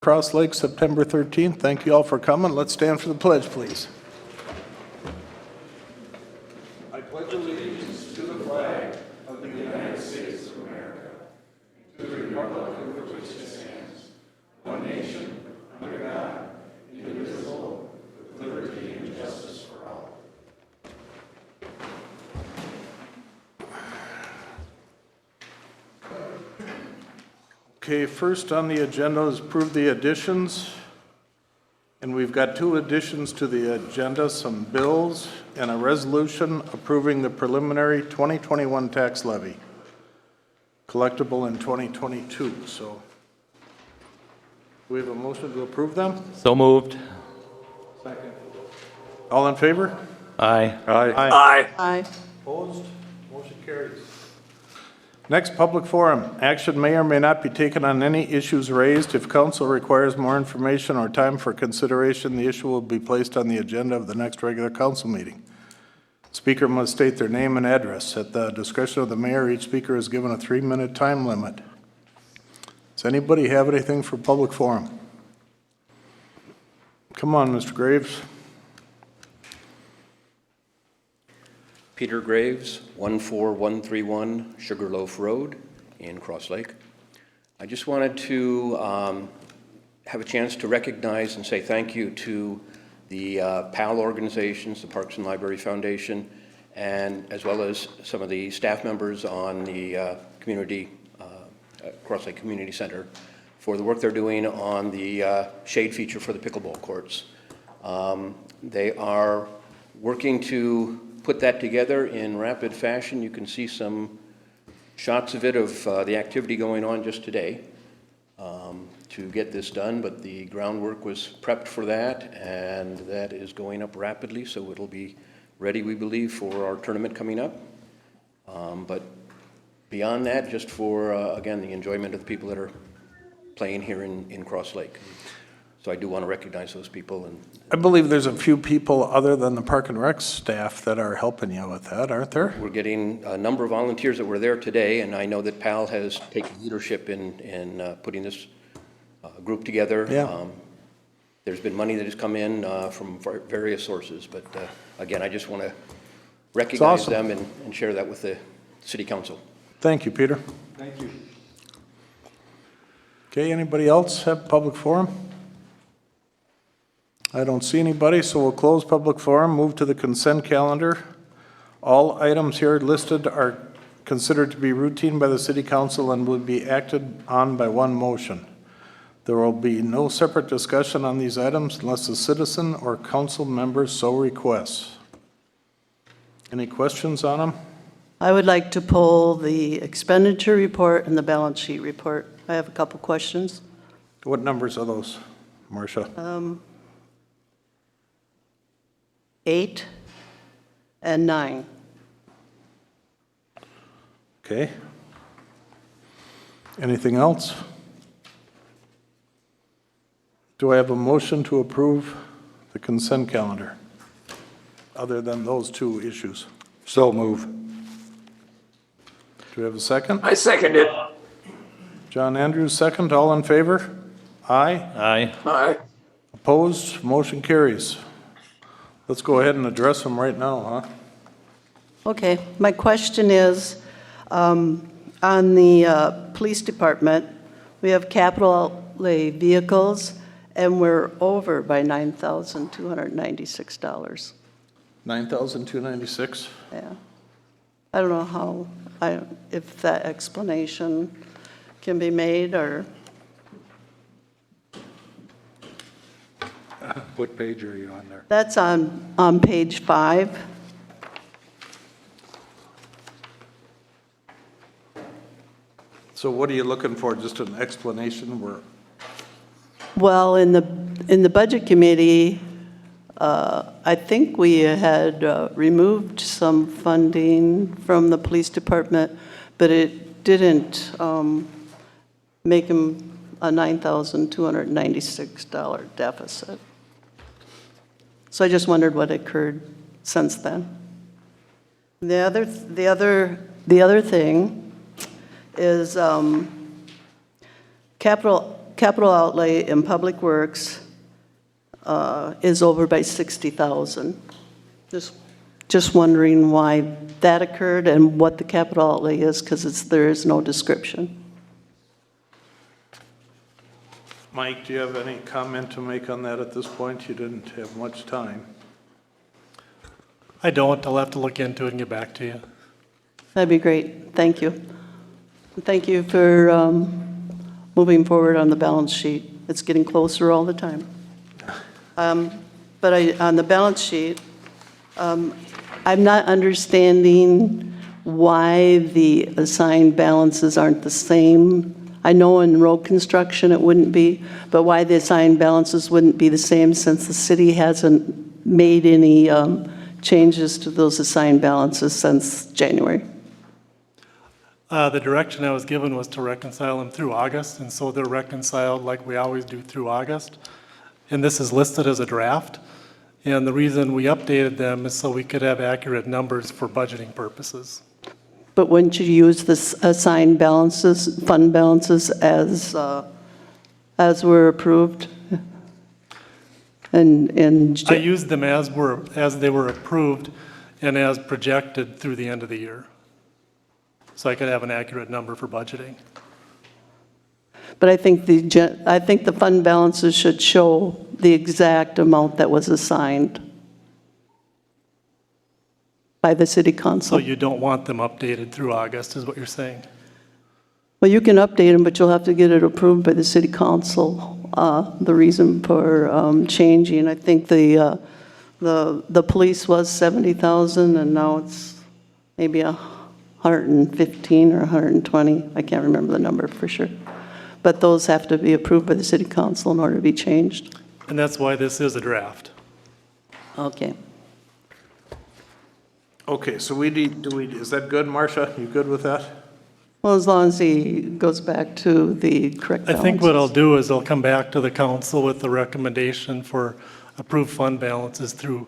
Cross Lake, September 13th. Thank you all for coming. Let's stand for the pledge, please. I pledge allegiance to the flag of the United States of America, to the republic for which it stands, one nation, under God, indivisible, with liberty and justice for all. Okay, first on the agenda is approve the additions. And we've got two additions to the agenda, some bills and a resolution approving the preliminary 2021 tax levy, collectible in 2022. So we have a motion to approve them? So moved. Second. All in favor? Aye. Aye. Aye. Opposed? Motion carries. Next, public forum. Action may or may not be taken on any issues raised. If council requires more information or time for consideration, the issue will be placed on the agenda of the next regular council meeting. Speaker must state their name and address. At the discretion of the mayor, each speaker is given a 3-minute time limit. Does anybody have anything for public forum? Come on, Mr. Graves. Peter Graves, 14131 Sugarloaf Road in Cross Lake. I just wanted to have a chance to recognize and say thank you to the PAL organizations, the Parks and Library Foundation, and as well as some of the staff members on the Cross Lake Community Center for the work they're doing on the shade feature for the pickleball courts. They are working to put that together in rapid fashion. You can see some shots of it, of the activity going on just today to get this done, but the groundwork was prepped for that, and that is going up rapidly, so it'll be ready, we believe, for our tournament coming up. But beyond that, just for, again, the enjoyment of the people that are playing here in Cross Lake. So I do want to recognize those people. And I believe there's a few people other than the Park and Rec staff that are helping you with that, aren't there? we're getting a number of volunteers that were there today, and I know that PAL has taken leadership in putting this group together. Yeah. There's been money that has come in from various sources, but again, I just want to recognize awesome. them and share that with the City Council. Thank you, Peter. Thank you. Okay, anybody else have public forum? I don't see anybody, so we'll close public forum, move to the consent calendar. All items here listed are considered to be routine by the City Council and will be acted on by one motion. There will be no separate discussion on these items unless a citizen or council member so requests. Any questions on them? I would like to pull the expenditure report and the balance sheet report. I have a couple questions. What numbers are those, Marcia? 8 and 9. Okay. Anything else? Do I have a motion to approve the consent calendar, other than those two issues? So move. Do we have a second? I second it. John Andrews, second. All in favor? Aye. Aye. Aye. Opposed? Motion carries. Let's go ahead and address them right now, huh? Okay, my question is, on the police department, we have capital outlay vehicles, and we're over by $9,296. $9,296. Yeah. I don't know how, if that explanation can be made, or, What page are you on there? that's on page 5. So what are you looking for? Just an explanation? Well, in the budget committee, I think we had removed some funding from the police department, but it didn't make them a $9,296 deficit. So I just wondered what occurred since then. The other thing is capital capital outlay in Public Works is over by 60,000. Just wondering why that occurred and what the capital outlay is, because there is no description. Mike, do you have any comment to make on that at this point? You didn't have much time. I don't. I'll have to look into it and get back to you. That'd be great. Thank you. Thank you for moving forward on the balance sheet. It's getting closer all the time. But on the balance sheet, I'm not understanding why the assigned balances aren't the same. I know in road construction it wouldn't be, but why the assigned balances wouldn't be the same since the city hasn't made any changes to those assigned balances since January. The direction I was given was to reconcile them through August, and so they're reconciled like we always do through August. And this is listed as a draft. And the reason we updated them is so we could have accurate numbers for budgeting purposes. But wouldn't you use the assigned balances, fund balances as were approved? And I used them as they were approved and as projected through the end of the year. So I could have an accurate number for budgeting. But I think the fund balances should show the exact amount that was assigned by the city So council. you don't want them updated through August, is what you're saying? Well, you can update them, but you'll have to get it approved by the city council. The reason for changing, I think the police was 70,000, and now it's maybe 115 or 120. I can't remember the number for sure. But those have to be approved by the city council in order to be changed. And that's why this is a draft. Okay. Okay, so is that good, Marcia? You good with that? Well, as long as he goes back to the correct I balances. think what I'll do is I'll come back to the council with the recommendation for approved fund balances through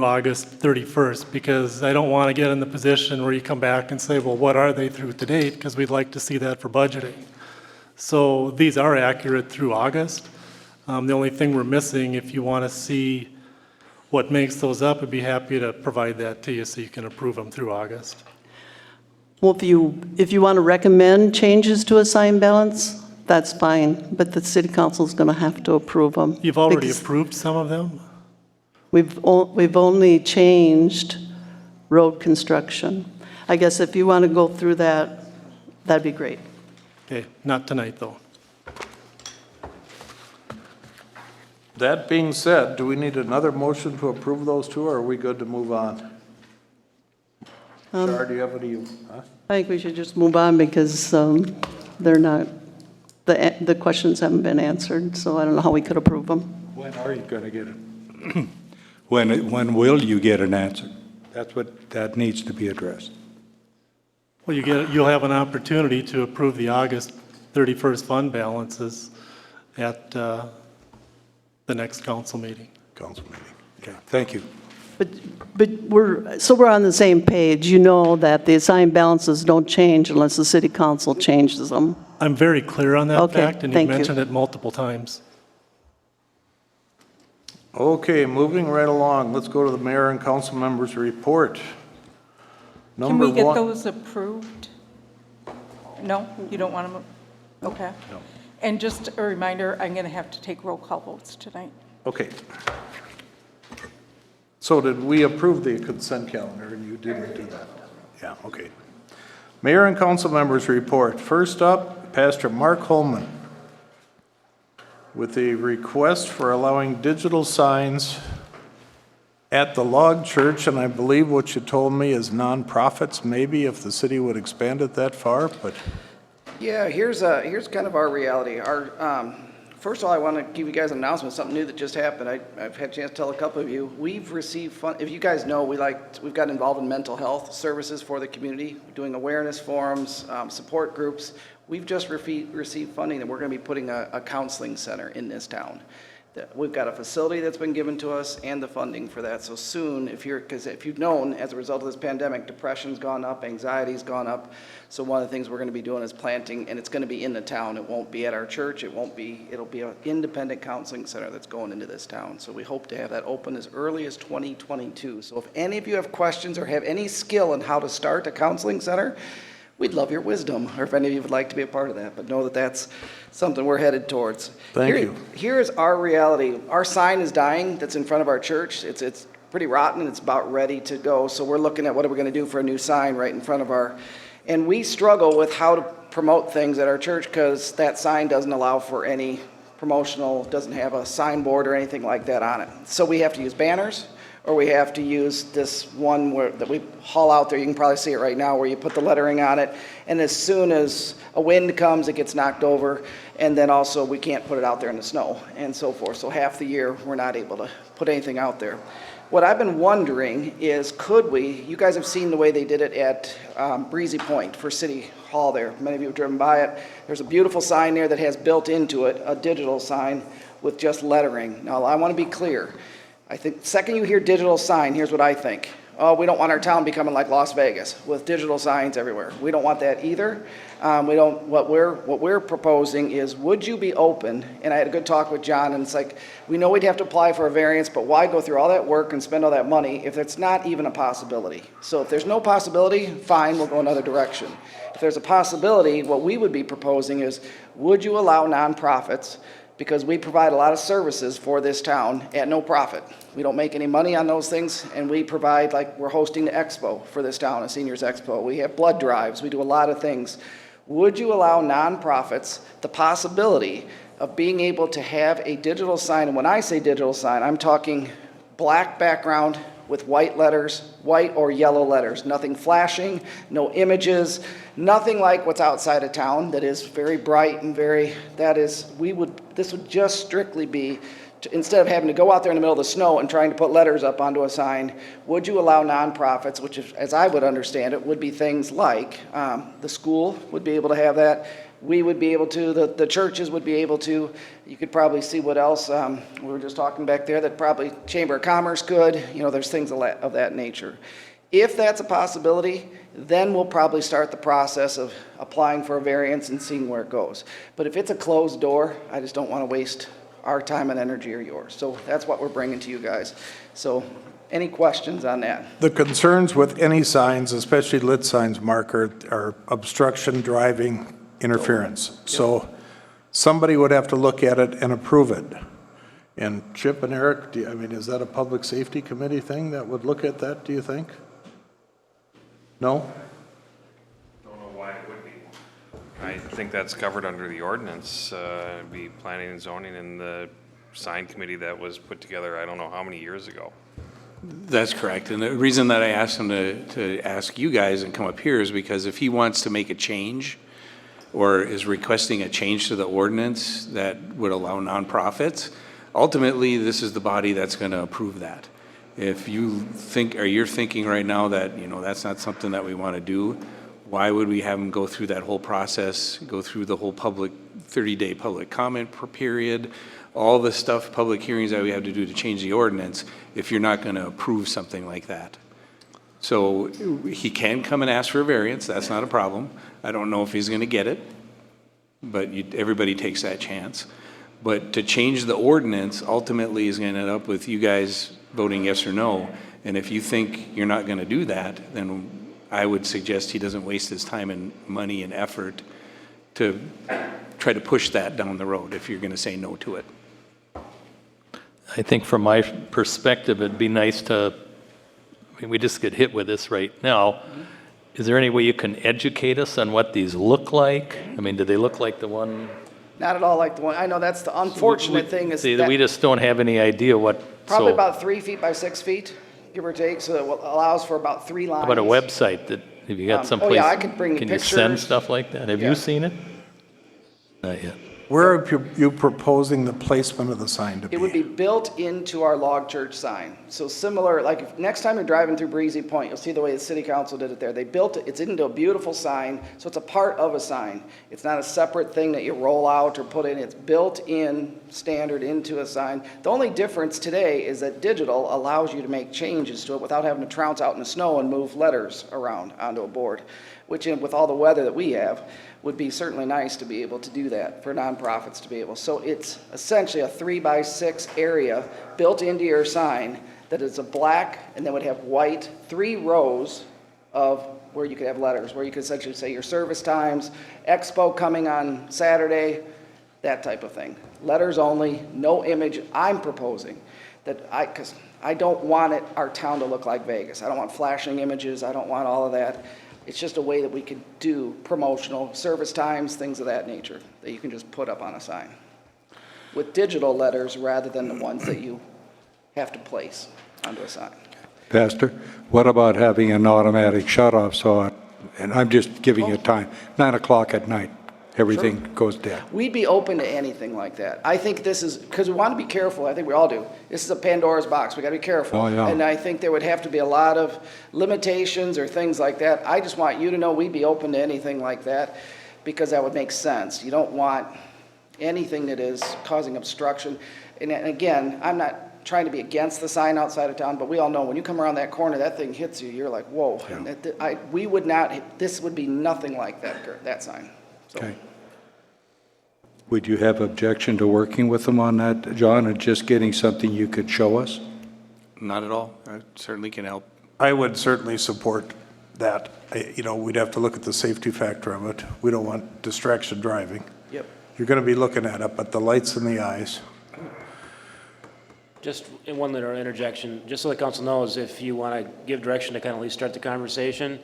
August 31st, because I don't want to get in the position where you come back and say, well, what are they through to date? Because we'd like to see that for budgeting. So these are accurate through August. The only thing we're missing, if you want to see what makes those up, I'd be happy to provide that to you so you can approve them through August. Well, if you want to recommend changes to assigned balance, that's fine, but the city council is going to have to approve them. You've already because approved some of them? We've only changed road construction. I guess if you want to go through that, that'd be great. Okay, not tonight though. That being said, do we need another motion to approve those two, or are we good to move on? Char, do you have any? Huh? I think we should just move on because they're not, the questions haven't been answered, so I don't know how we could approve them. When are you going to get it? When will you get an answer? That needs to be addressed. Well, you'll have an opportunity to approve the August 31st fund balances at the next council meeting. Council meeting. Okay, thank you. But we're on the same page. You know that the assigned balances don't change unless the city council changes them. I'm very clear on that Okay, fact, and thank you've you. mentioned it multiple times. Okay, moving right along, let's go to the mayor and council members' report. Can Number we get one. those approved? No, you don't want them? Okay. No. And just a reminder, I'm going to have to take roll call votes tonight. Okay. So did we approve the consent calendar, and you didn't do that? Yeah, okay. Mayor and council members' report. First up, Pastor Mark Holman with a request for allowing digital signs at the log church, and I believe what you told me is nonprofits, maybe if the city would expand it that far, but Yeah, here's kind of our reality. First of all, I want to give you guys an announcement, something new that just happened. I've had a chance to tell a couple of you. We've received if you guys know, we've gotten involved in mental health services for the community, doing awareness forums, support groups. We've just received funding, and we're going to be putting a counseling center in this town. We've got a facility that's been given to us and the funding for that. So soon, because if you've known, as a result of this pandemic, depression's gone up, anxiety's gone up. So one of the things we're going to be doing is planting, and it's going to be in the town. It won't be at our church. It'll be an independent counseling center that's going into this town. So we hope to have that open as early as 2022. So if any of you have questions or have any skill in how to start a counseling center, we'd love your wisdom, or if any of you would like to be a part of that, but know that that's something we're headed towards. Thank you. Here's our reality. Our sign is dying that's in front of our church. It's pretty rotten, and it's about ready to go. So we're looking at what are we going to do for a new sign right in front of and we struggle with how to promote things at our church because that sign doesn't allow for any promotional, doesn't have a signboard or anything like that on it. So we have to use banners, or we have to use this one that we haul out there. You can probably see it right now where you put the lettering on it, and as soon as a wind comes, it gets knocked over, and then also we can't put it out there in the snow and so forth. So half the year, we're not able to put anything out there. What I've been wondering is, you guys have seen the way they did it at Breezy Point for City Hall there. Many of you have driven by it. There's a beautiful sign there that has built into it a digital sign with just lettering. Now, I want to be clear. I think the second you hear digital sign, here's what I think. Oh, we don't want our town becoming like Las Vegas with digital signs everywhere. We don't want that either. What we're proposing is, would you be open? And I had a good talk with John, and it's like, we know we'd have to apply for a variance, but why go through all that work and spend all that money if it's not even a possibility? So if there's no possibility, fine, we'll go another direction. If there's a possibility, what we would be proposing is, would you allow nonprofits, because we provide a lot of services for this town at no profit. We don't make any money on those things, and we provide, like we're hosting the expo for this town, a seniors expo. We have blood drives. We do a lot of things. Would you allow nonprofits the possibility of being able to have a digital sign? And when I say digital sign, I'm talking black background with white letters, white or yellow letters, nothing flashing, no images, nothing like what's outside of town that is very bright and this would just strictly be, instead of having to go out there in the middle of the snow and trying to put letters up onto a sign, would you allow nonprofits, which as I would understand it, would be things like the school would be able to have that. We would be able to, the churches would be able to. You could probably see what else, we were just talking back there, that probably Chamber of Commerce could, there's things of that nature. If that's a possibility, then we'll probably start the process of applying for a variance and seeing where it goes. But if it's a closed door, I just don't want to waste our time and energy or yours. So that's what we're bringing to you guys. So any questions on that? The concerns with any signs, especially lit signs, Mark, are obstruction, driving, interference. So somebody would have to look at it and approve it. And Chip and Eric, is that a public safety committee thing that would look at that, do you think? No? Don't know why it would be. I think that's covered under the ordinance. It'd be planning and zoning and the sign committee that was put together, I don't know how many years ago. That's correct. And the reason that I asked him to ask you guys and come up here is because if he wants to make a change or is requesting a change to the ordinance that would allow nonprofits, ultimately this is the body that's going to approve that. If you think, or you're thinking right now that, that's not something that we want to do, why would we have them go through that whole process, go through the whole 30-day public comment period, all the stuff, public hearings that we have to do to change the ordinance, if you're not going to approve something like that? So he can come and ask for a variance, that's not a problem. I don't know if he's going to get it, but everybody takes that chance. But to change the ordinance ultimately is going to end up with you guys voting yes or no. And if you think you're not going to do that, then I would suggest he doesn't waste his time and money and effort to try to push that down the road if you're going to say no to it. I think from my perspective, it'd be nice to, we just get hit with this right now. Is there any way you can educate us on what these look like? Do they look like the one? Not at all like the one. I know that's the unfortunate thing is that we just don't have any idea what. Probably about 3 feet by 6 feet, give or take. So it allows for about 3 lines. How about a website that, have you got someplace? Oh yeah, I could bring can pictures. You send stuff like that? Have you seen it? Not yet. Where are you proposing the placement of the sign to be? It would be built into our log church sign. So similar, like if next time you're driving through Breezy Point, you'll see the way the city council did it there. They built it, it's into a beautiful sign, so it's a part of a sign. It's not a separate thing that you roll out or put in. It's built in standard into a sign. The only difference today is that digital allows you to make changes to it without having to trounce out in the snow and move letters around onto a board, which with all the weather that we have, would be certainly nice to be able to do that for nonprofits to be able. So it's essentially a 3x6 area built into your sign that is a black and then would have white, 3 rows of where you could have letters, where you could essentially say your service times, expo coming on Saturday, that type of thing. Letters only, no image. I'm proposing that because I don't want our town to look like Vegas. I don't want flashing images. I don't want all of that. It's just a way that we could do promotional service times, things of that nature, that you can just put up on a sign with digital letters rather than the ones that you have to place onto a sign. Pastor, what about having an automatic shut-off so, and I'm just giving you time, 9 o'clock at night, everything goes dead? We'd be open to anything like that. I think this is, because we want to be careful, I think we all do. This is a Pandora's box, we got to be careful. Oh, yeah. And I think there would have to be a lot of limitations or things like that. I just want you to know we'd be open to anything like that, because that would make sense. You don't want anything that is causing obstruction. And again, I'm not trying to be against the sign outside of town, but we all know when you come around that corner, that thing hits you, you're like, whoa. Yeah. And we would not, this would be nothing like that sign. So. Okay. Would you have objection to working with them on that, John, and just getting something you could show us? Not at all. I certainly can help. I would certainly support that. You know, we'd have to look at the safety factor of it. We don't want distraction driving. Yep. You're going to be looking at it, but the lights in the eyes. Just in one little interjection, just so the council knows, if you want to give direction to kind of at least start the conversation,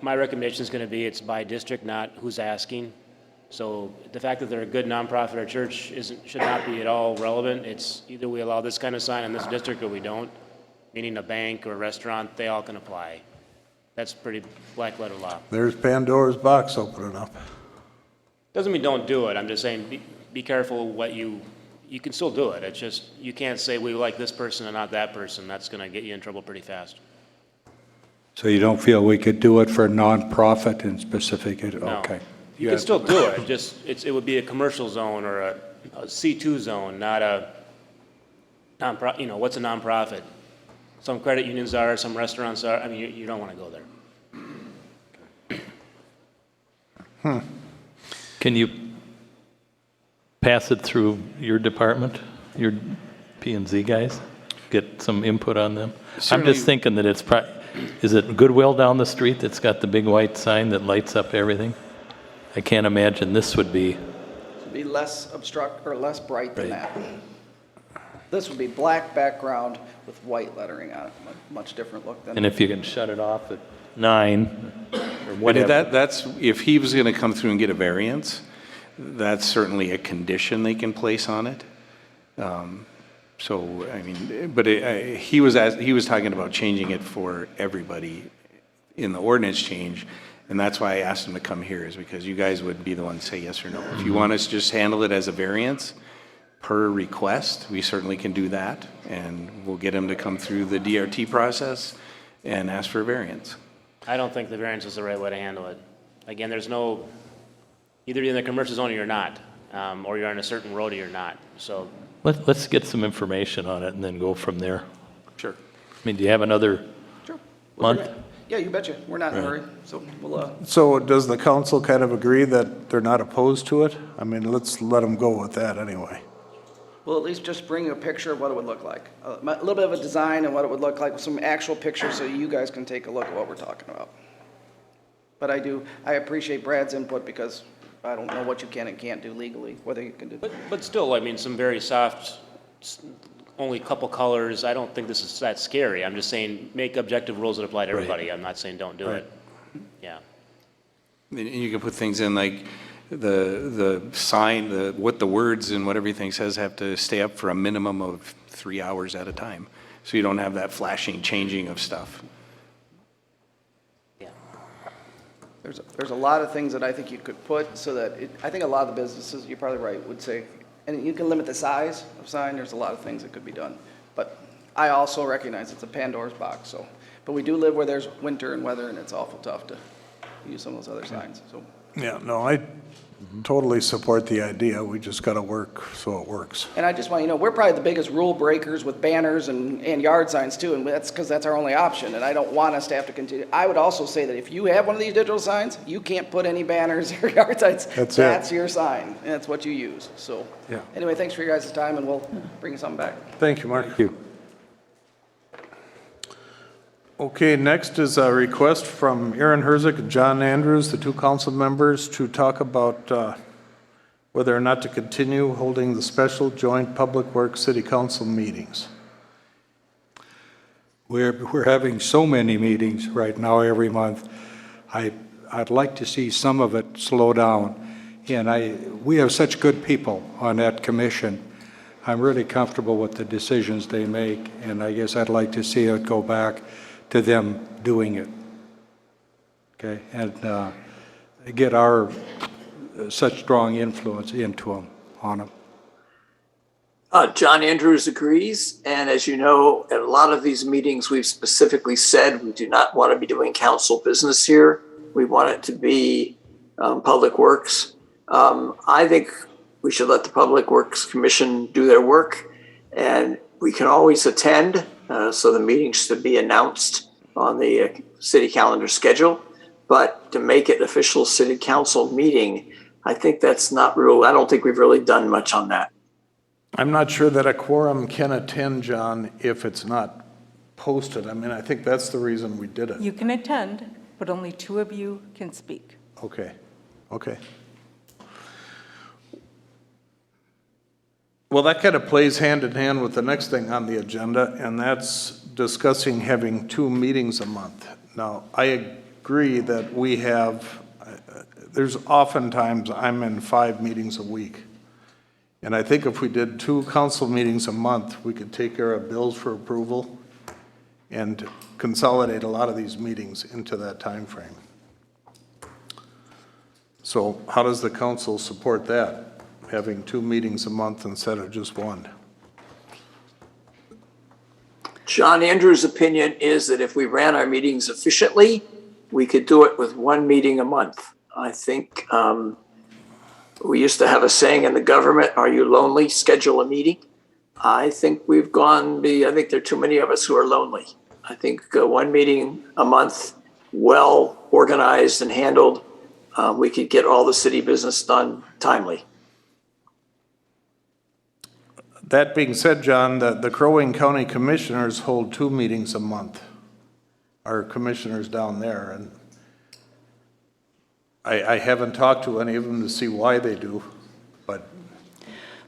my recommendation is going to be it's by district, not who's asking. So the fact that they're a good nonprofit or church should not be at all relevant. It's either we allow this kind of sign in this district or we don't, meaning a bank or a restaurant, they all can apply. That's pretty black letter law. There's Pandora's box opening up. Doesn't mean don't do it. I'm just saying be careful what you can still do it. It's just you can't say we like this person and not that person. That's going to get you in trouble pretty fast. So you don't feel we could do it for a nonprofit in specific? No. Okay. You can still do it, just it would be a commercial zone or a C2 zone, not a nonprofit. You know, what's a nonprofit? Some credit unions are, some restaurants are. I mean, you don't want to go there. Can you pass it through your department, your P&Z guys? Get some input on them? Certainly. I'm just thinking that is it Goodwill down the street that's got the big white sign that lights up everything? I can't imagine this would be. It'd be less less bright than that. This would be black background with white lettering on it. Much different look than. And if you can shut it off at 9 or But whatever. that's, if he was going to come through and get a variance, that's certainly a condition they can place on it. So, I mean, but he was talking about changing it for everybody in the ordinance change. And that's why I asked him to come here, is because you guys would be the ones to say yes or no. If you want us to just handle it as a variance per request, we certainly can do that. And we'll get him to come through the DRT process and ask for a variance. I don't think the variance is the right way to handle it. Again, there's no, either you're in the commercial zone or you're not, or you're on a certain road or you're not. So Let's get some information on it and then go from there. Sure. I mean, do you have another Sure. month? Yeah, you betcha. We're not in a hurry, so we'll. So does the council kind of agree that they're not opposed to it? I mean, let's let them go with that anyway. We'll at least just bring you a picture of what it would look like. A little bit of a design and what it would look like with some actual pictures so you guys can take a look at what we're talking about. But I appreciate Brad's input because I don't know what you can and can't do legally, whether you can do. But still, I mean, some very soft, only a couple colors. I don't think this is that scary. I'm just saying make objective rules that apply to everybody. I'm not saying don't do it. Yeah. And you can put things in like the sign, what the words and what everything says have to stay up for a minimum of 3 hours at a time. So you don't have that flashing, changing of stuff. Yeah. There's a lot of things that I think you could put so that I think a lot of the businesses, you're probably right, would say, and you can limit the size of sign. There's a lot of things that could be done. But I also recognize it's a Pandora's box. So, but we do live where there's winter and weather, and it's awful tough to use some of those other signs. So. Yeah, no, I totally support the idea. We just got to work so it works. And I just want you to know, we're probably the biggest rule breakers with banners and yard signs too, and that's because that's our only option, and I don't want us to have to continue. I would also say that if you have one of these digital signs, you can't put any banners or yard signs. That's it. That's your sign, and that's what you use, so. Yeah. Anyway, thanks for your guys' time, and we'll bring something back. Thank you, Mark. Thank you. Okay, next is a request from Aaron Herzig and John Andrews, the two council members, to talk about whether or not to continue holding the special joint Public Works City Council meetings. We're having so many meetings right now every month. I'd like to see some of it slow down. And we have such good people on that commission. I'm really comfortable with the decisions they make, and I guess I'd like to see it go back to them doing it. Okay, and get our such strong influence into them, on them. John Andrews agrees, and as you know, at a lot of these meetings, we've specifically said we do not want to be doing council business here. We want it to be Public Works. I think we should let the Public Works Commission do their work, and we can always attend, so the meeting should be announced on the city calendar schedule. But to make it official city council meeting, I think that's not real. I don't think we've really done much on that. I'm not sure that a quorum can attend, John, if it's not posted. I mean, I think that's the reason we did it. You can attend, but only 2 of you can speak. Okay, okay. Well, that kind of plays hand in hand with the next thing on the agenda, and that's discussing having 2 meetings a month. Now, I agree that we have, there's oftentimes I'm in 5 meetings a week. And I think if we did 2 council meetings a month, we could take care of bills for approval and consolidate a lot of these meetings into that time frame. So how does the council support that, having 2 meetings a month instead of just 1? John Andrews' opinion is that if we ran our meetings efficiently, we could do it with 1 meeting a month. I think we used to have a saying in the government, "Are you lonely? Schedule a meeting." I think we've gone, I think there are too many of us who are lonely. I think 1 meeting a month, well organized and handled, we could get all the city business done timely. That being said, John, the Crow Wing County Commissioners hold 2 meetings a month. Our commissioners down there, and I haven't talked to any of them to see why they do, but.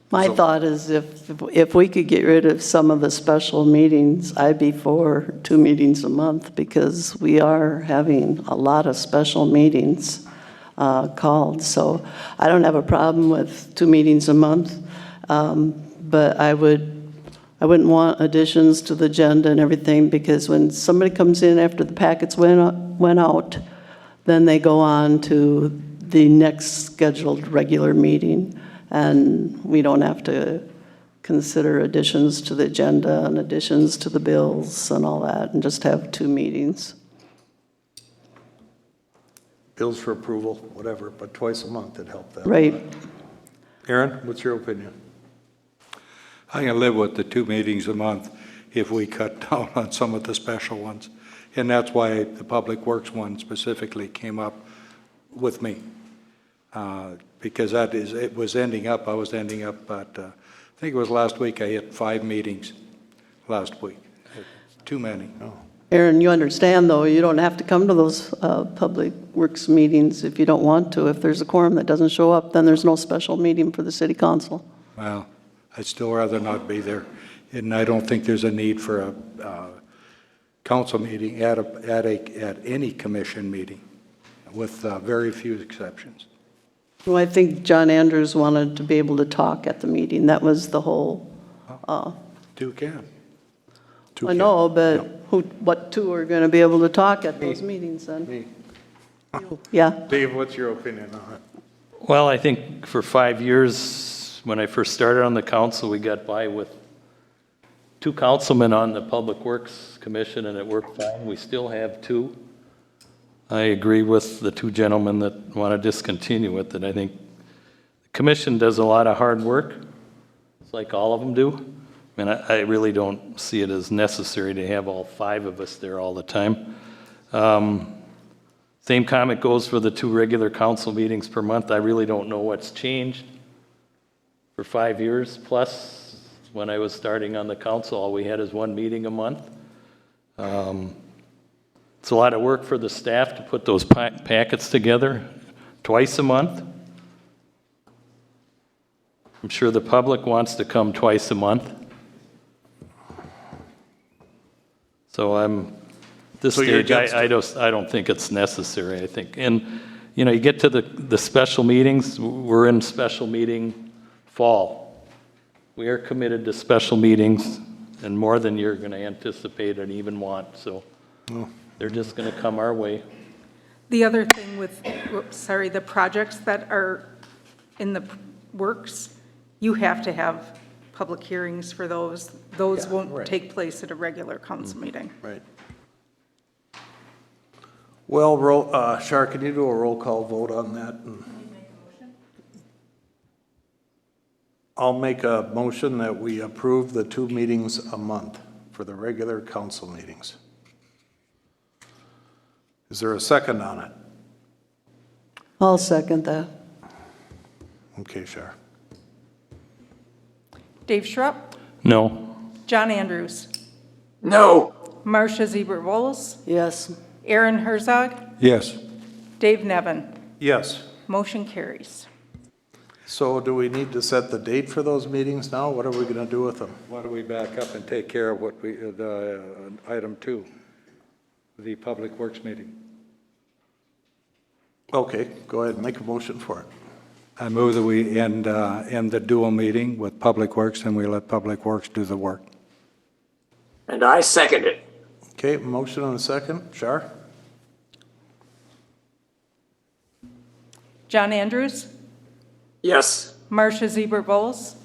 My thought is if we could get rid of some of the special meetings, I'd be for 2 meetings a month, because we are having a lot of special meetings called. So I don't have a problem with 2 meetings a month, but I wouldn't want additions to the agenda and everything, because when somebody comes in after the packets went out, then they go on to the next scheduled regular meeting, and we don't have to consider additions to the agenda and additions to the bills and all that, and just have 2 meetings. Bills for approval, whatever, but twice a month would help that. Right. Aaron, what's your opinion? I can live with the 2 meetings a month if we cut down on some of the special ones. And that's why the Public Works one specifically came up with me. Because I was ending up at, I think it was last week, I hit 5 meetings last week. Too many. Oh. Aaron, you understand, though, you don't have to come to those Public Works meetings if you don't want to. If there's a quorum that doesn't show up, then there's no special meeting for the city council. Well, I'd still rather not be there. And I don't think there's a need for a council meeting at any commission meeting, with very few exceptions. Well, I think John Andrews wanted to be able to talk at the meeting. That was the whole. 2 can. I know, but what 2 are going to be able to talk at those meetings then? Me. Yeah. Dave, what's your opinion on it? Well, I think for 5 years, when I first started on the council, we got by with 2 councilmen on the Public Works Commission, and it worked fine. We still have 2. I agree with the 2 gentlemen that want to discontinue it, that I think Commission does a lot of hard work. It's like all of them do. I mean, I really don't see it as necessary to have all 5 of us there all the time. Same comment goes for the 2 regular council meetings per month. I really don't know what's changed. For 5 years plus, when I was starting on the council, all we had is 1 meeting a month. It's a lot of work for the staff to put those packets together twice a month. I'm sure the public wants to come twice a month. So this So you're stage, against I don't think it's necessary, I think. And, you know, you get to the special meetings, we're in special meeting fall. We are committed to special meetings and more than you're going to anticipate and even want, so they're just going to come our way. The other thing with, the projects that are in the works, you have to have public hearings for those. Those won't right. take place at a regular council meeting. Right. Well, Shar, can you do a roll call vote on that? I'll make a motion that we approve the 2 meetings a month for the regular council meetings. Is there a second on it? I'll second that. Okay, Shar. Dave Schrupp, No. John Andrews, No. Marcia Ziebert-Wills, Yes. Aaron Herzog, Yes. Dave Nevin. Yes. Motion carries. So do we need to set the date for those meetings now? What are we going to do with them? Why don't we back up and take care of what item 2, the Public Works meeting? Okay, go ahead and make a motion for it. I move that we end the dual meeting with Public Works and we let Public Works do the work. And I second it. Okay, motion and a second. Shar? John Andrews, Yes. Marcia Ziebert-Wills,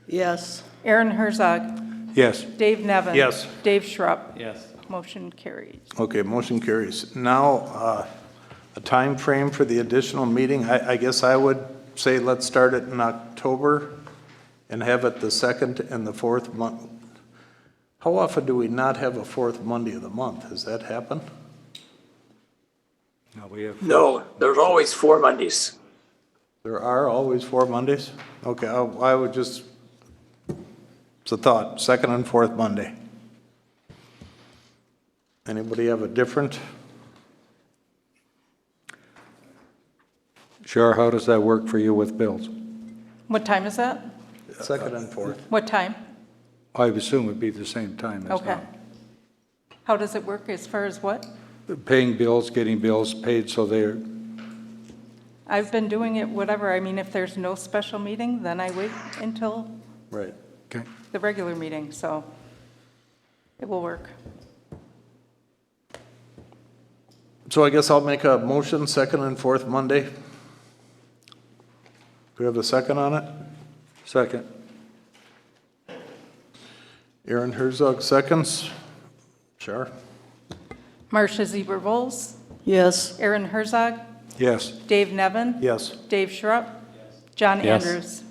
Yes. Aaron Herzog, Yes. Dave Nevin. Yes. Dave Schrupp. Yes. Motion carries. Okay, motion carries. Now, a time frame for the additional meeting. I guess I would say let's start it in October and have it the 2nd and the 4th month. How often do we not have a 4th Monday of the month? Has that happened? No, we have. No, there's always 4 Mondays. There are always 4 Mondays? Okay, I would just, it's a thought, 2nd and 4th Monday. Anybody have a different? Sure, how does that work for you with bills? What time is that? 2nd and 4th. What time? I would assume it'd be the same time as Okay. now. How does it work as far as what? Paying bills, getting bills paid, so they're, I've been doing it whatever. I mean, if there's no special meeting, then I wait until Right. okay. the regular meeting, so it will work. So I guess I'll make a motion, 2nd and 4th Monday. Do we have a second on it? Second. Aaron Herzog seconds. Sure. Marcia Ziebert-Wills, Yes. Aaron Herzog, Yes. Dave Nevin, Yes. Dave Schrupp, John Yes. Andrews.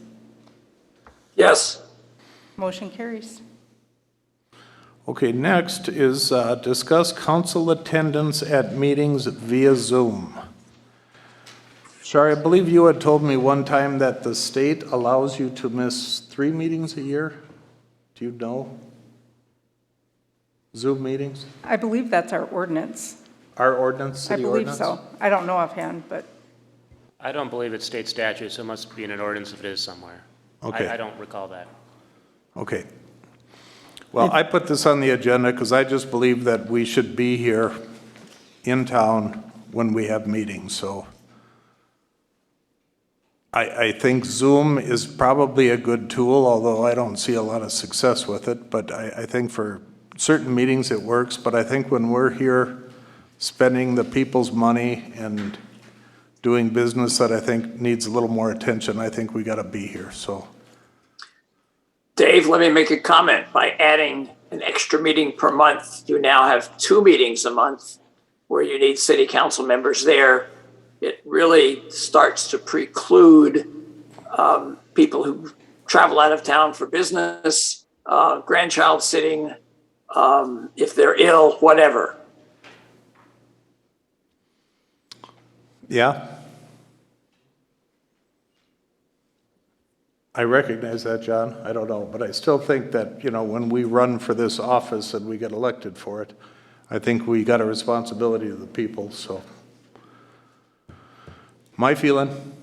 Yes. Motion carries. Okay, next is discuss council attendance at meetings via Zoom. Shari, I believe you had told me one time that the state allows you to miss 3 meetings a year. Do you know? Zoom meetings? I believe that's our ordinance. Our ordinance, I city believe ordinance? so. I don't know offhand, but I don't believe it's state statute, so it must be in an ordinance if it is somewhere. Okay. I don't recall that. Okay. Well, I put this on the agenda because I just believe that we should be here in town when we have meetings, so. I think Zoom is probably a good tool, although I don't see a lot of success with it, but I think for certain meetings it works, but I think when we're here spending the people's money and doing business that I think needs a little more attention, I think we gotta be here, so. Dave, let me make a comment. By adding an extra meeting per month, you now have 2 meetings a month where you need city council members there it really starts to preclude people who travel out of town for business, grandchild sitting, if they're ill, whatever. Yeah. I recognize that, John. I don't know, but I still think that, when we run for this office and we get elected for it, I think we got a responsibility to the people, so. My feeling?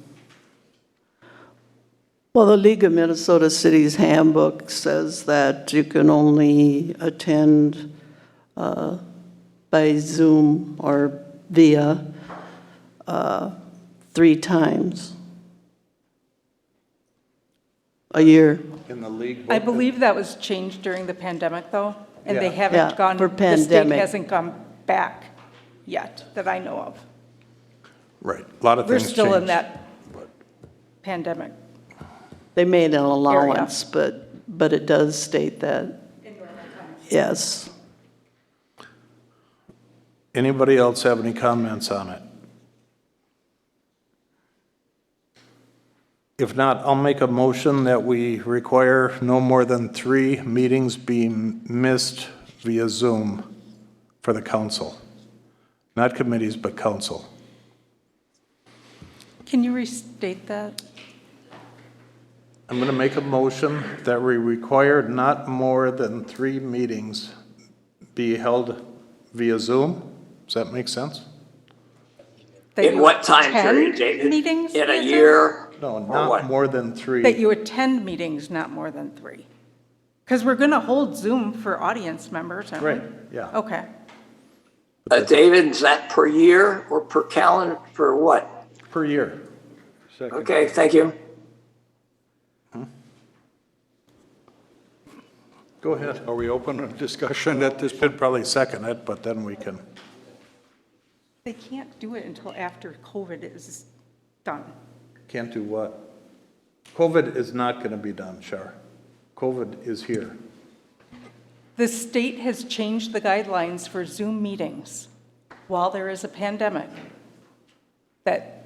Well, the League of Minnesota Cities handbook says that you can only attend by Zoom or via 3 times a year. In the league I book? believe that was changed during the pandemic, though, and they Yeah. haven't Yeah, gone, for the state pandemic. hasn't gone back yet, that I know of. Right, a lot of We're things still in changed. that pandemic. They made an allowance, but it does state that. Yes. Anybody else have any comments on it? If not, I'll make a motion that we require no more than 3 meetings being missed via Zoom for the council. Not committees, but council. Can you restate that? I'm going to make a motion that we require not more than 3 meetings be held via Zoom. Does that make sense? That In you what time attend period, David? Meetings? In a via Zoom? year? No, Or not what? more than 3. That you attend meetings, not more than 3. Because we're going to hold Zoom for audience members, aren't we? Right, yeah. Okay. David, is that per year or per calendar, for what? Per year. Okay, thank you. Go ahead. Are we open to discussion at this point? Should probably second it, but then we can. They can't do it until after COVID is done. Can't do what? COVID is not going to be done, Shar. COVID is here. The state has changed the guidelines for Zoom meetings while there is a pandemic, that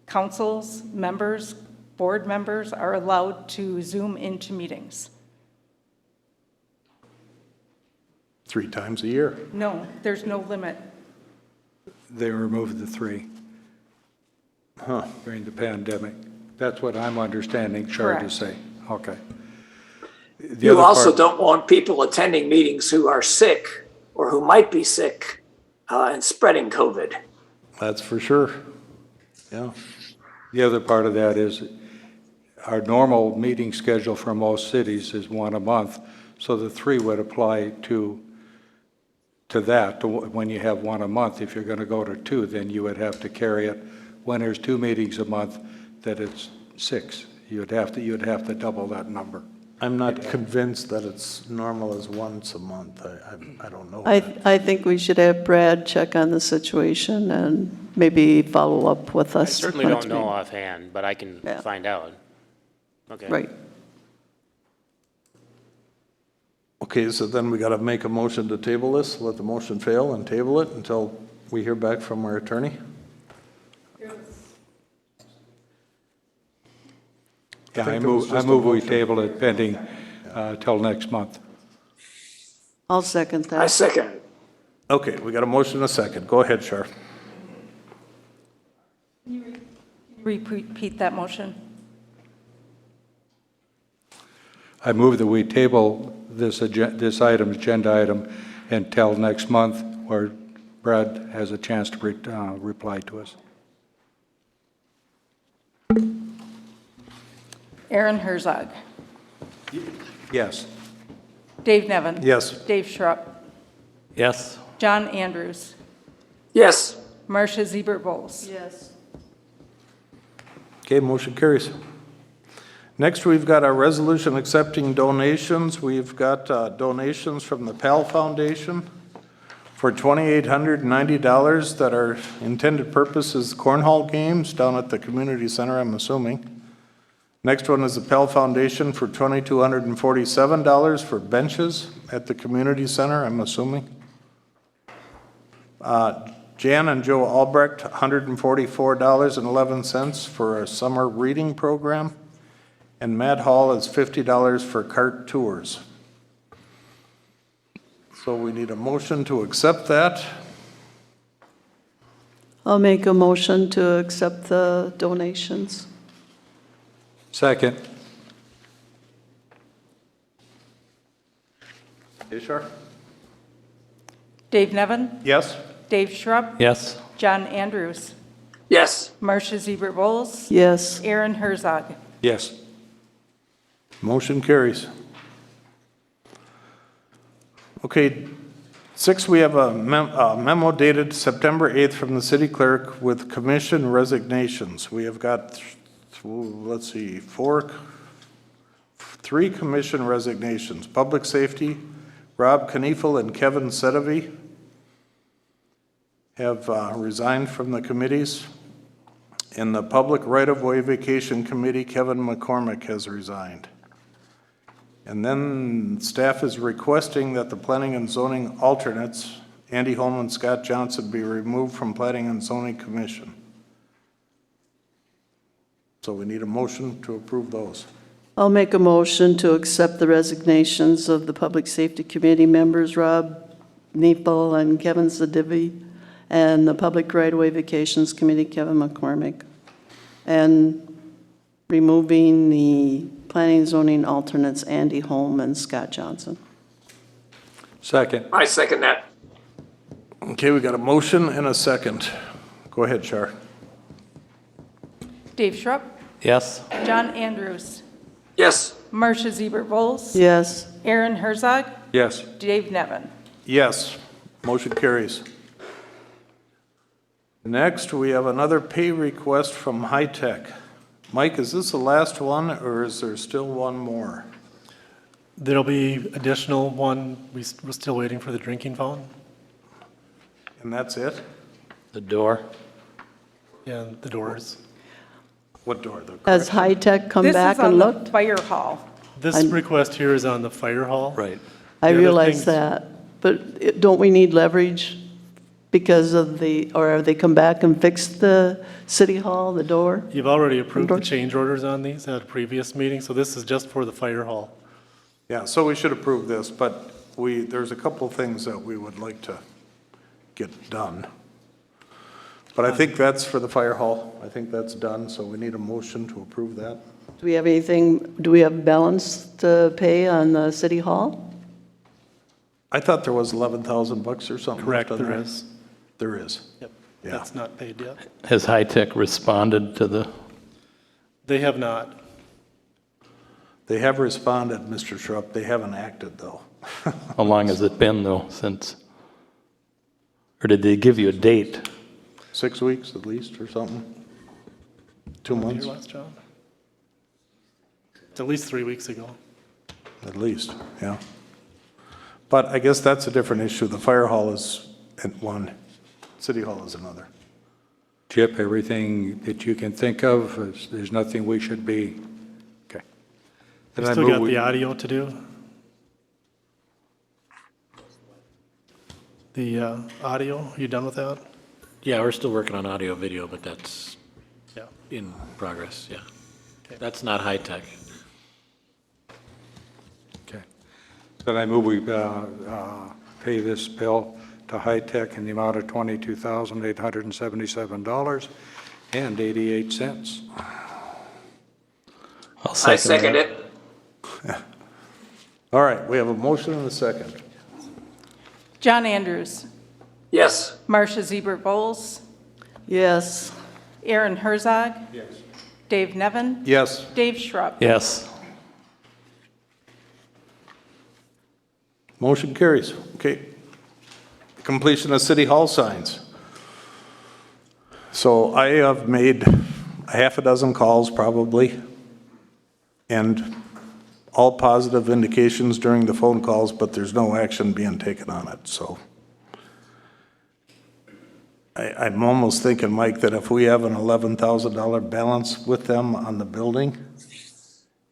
councils, members, board members are allowed to Zoom into meetings. 3 times a year. No, there's no limit. They removed the 3 during the pandemic. That's what I'm understanding Char to Correct. say. Okay. The You other also part- don't want people attending meetings who are sick or who might be sick and spreading COVID. That's for sure. Yeah. The other part of that is our normal meeting schedule for most cities is 1 a month, so the 3 would apply to that, to when you have 1 a month. If you're going to go to 2, then you would have to carry it when there's 2 meetings a month, that it's 6. You'd have to double that number. I'm not convinced that it's normal as once a month. I don't know. I think we should have Brad check on the situation and maybe follow up with I us. certainly next don't know meeting. offhand, but I can Yeah. find out. Okay. Right. Okay, so then we got to make a motion to table this, let the motion fail and table it until we hear back from our attorney? Yeah, I think there was move just a we motion. table it pending till next month. I'll second I that. second. Okay, we got a motion and a second. Go ahead, Shar. Repeat that motion. I move that we table this agenda item until next month, where Brad has a chance to reply to us. Aaron Herzog. Yes. Dave Nevin. Yes. Dave Schrupp. Yes. John Andrews. Yes. Marcia Siebert-Bowles. Yes. Okay, motion carries. Next, we've got our resolution accepting donations. We've got donations from the PAL Foundation for $2,890 that are intended purpose is cornhole games down at the community center, I'm assuming. Next one is the PAL Foundation for $2,247 for benches at the community center, I'm assuming. Jan and Joe Albrecht, $144.11 for a summer reading program. And Matt Hall is $50 for cart tours. So we need a motion to accept that. I'll make a motion to accept the donations. Second. Ishar? Dave Nevin, Yes? Dave Schrupp, Yes. John Andrews, Yes. Marcia Ziebert Bowles, Yes. Aaron Herzog. Yes. Motion carries. Okay, 6, we have a memo dated September 8th from the city clerk with commission resignations. We have got, let's see, 3 commission resignations. Public Safety, Rob Kniefel and Kevin Sedovy have resigned from the committees. In the Public Right-of-Way Vacation Committee, Kevin McCormick has resigned. And then staff is requesting that the Planning and Zoning alternates, Andy Holm and Scott Johnson, be removed from Planning and Zoning Commission. So we need a motion to approve those. I'll make a motion to accept the resignations of the Public Safety Committee members, Rob Kniefel and Kevin Sedivy, and the Public Right-of-Way Vacations Committee, Kevin McCormick, and removing the Planning and Zoning alternates, Andy Holm and Scott Johnson. Second. I second that. Okay, we got a motion and a second. Go ahead, Char. Dave Schrupp, Yes. John Andrews, Yes. Marcia Ziebert Bowles, Yes. Aaron Herzog, Yes. Dave Nevin. Yes, motion carries. Next, we have another pay request from High Tech. Mike, is this the last one, or is there still one more? There'll be additional one, we're still waiting for the drinking fountain And that's it? The door. and the doors. What door? The Has High Tech come This back is on and the looked? fire hall. This request here is on the fire hall. Right. I The other realize things- that, but don't we need leverage because of or have they come back and fixed the city hall, the door? You've already approved the Doors. change orders on these at a previous meeting, so this is just for the fire hall. Yeah, so we should approve this, but there's a couple of things that we would like to get done. But I think that's for the fire hall. I think that's done, so we need a motion to approve that. Do we have balance to pay on the city hall? I thought there was $11,000 or something left Correct, on there there. is. There is. Yep, Yeah. that's not paid yet. Has High Tech responded to the, They have not. They have responded, Mr. Schrupp. They haven't acted, though. how long has it been though since? Or did they give you a date? 6 weeks at least or something? 2 When was months, your last job? It's at least 3 weeks ago. at least, yeah. But I guess that's a different issue. The fire hall is one, city hall is another. Chip, everything that you can think of, there's nothing we should be, okay. We Then I still move got we- the audio to do. The audio, you done with that? Yeah, we're still working on audio video, but that's Yeah. in progress, yeah. That's not high tech. Okay. Then I move we pay this bill to High Tech in the amount of $22,877.88. I'll I second that. it. All right, we have a motion and a second. John Andrews, Yes. Marcia Ziebert Bowles, Yes. Aaron Herzog. Yes. Dave Nevin, Yes, Dave Schrupp. Yes. motion carries. Okay. Completion of city hall signs. So I have made a half a dozen calls probably, and all positive indications during the phone calls, but there's no action being taken on it, so. I'm almost thinking, Mike, that if we have an $11,000 balance with them on the building,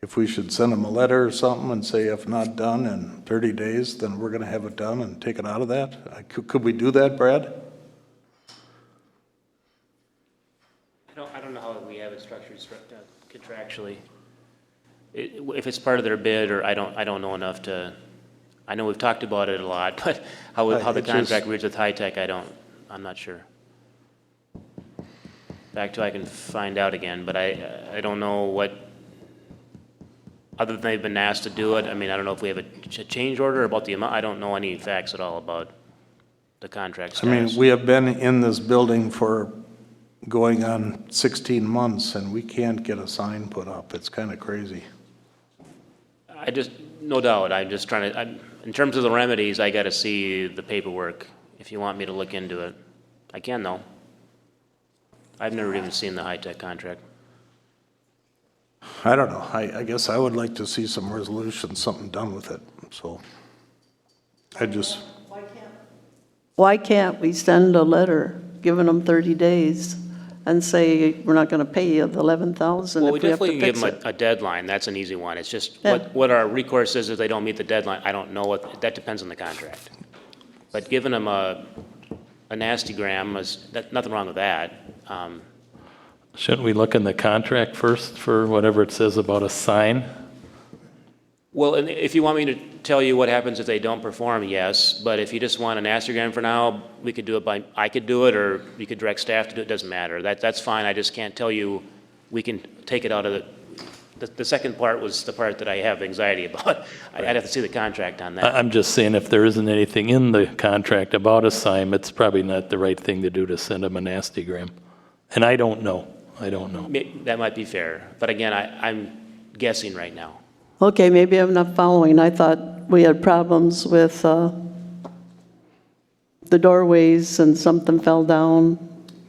if we should send them a letter or something and say if not done in 30 days, then we're gonna have it done and take it out of that. Could we do that, Brad? contractually. If it's part of their bid, or I don't know enough to, I know we've talked about it a lot, but how the It just- contract reads with high tech, I'm not sure. Back to, I can find out again, but I don't know what, other than they've been asked to do it, I mean, I don't know if we have a change order about the amount, I don't know any facts at all about the contract I mean, status. we have been in this building for going on 16 months, and we can't get a sign put up. It's kind of crazy. No doubt, I'm just trying to, in terms of the remedies, I gotta see the paperwork, if you want me to look into it. I can though. I've never even seen the high-tech contract. I don't know. I guess I would like to see some resolution, something done with it, so. I just, Why can't we send a letter giving them 30 days and say, we're not going to pay you the $11,000 Well, we if we have definitely to can give fix them it? a deadline, that's an easy one. It's just, Yeah. what our recourse is if they don't meet the deadline, I don't know what, that depends on the contract. But giving them a nasty gram, nothing wrong with that. Shouldn't we look in the contract first for whatever it says about a sign? Well, and if you want me to tell you what happens if they don't perform, yes, but if you just want an astrogram for now, we could do it I could do it, or you could direct staff to do it, doesn't matter. That's fine, I just can't tell you, we can take it out of the second part was the part that I have anxiety about. I'd have to see the contract on that. I'm just saying if there isn't anything in the contract about a sign, it's probably not the right thing to do to send them a nastygram. And I don't know. That might be fair, but again, I'm guessing right now. Okay, maybe I'm not following. I thought we had problems with the doorways and something fell down.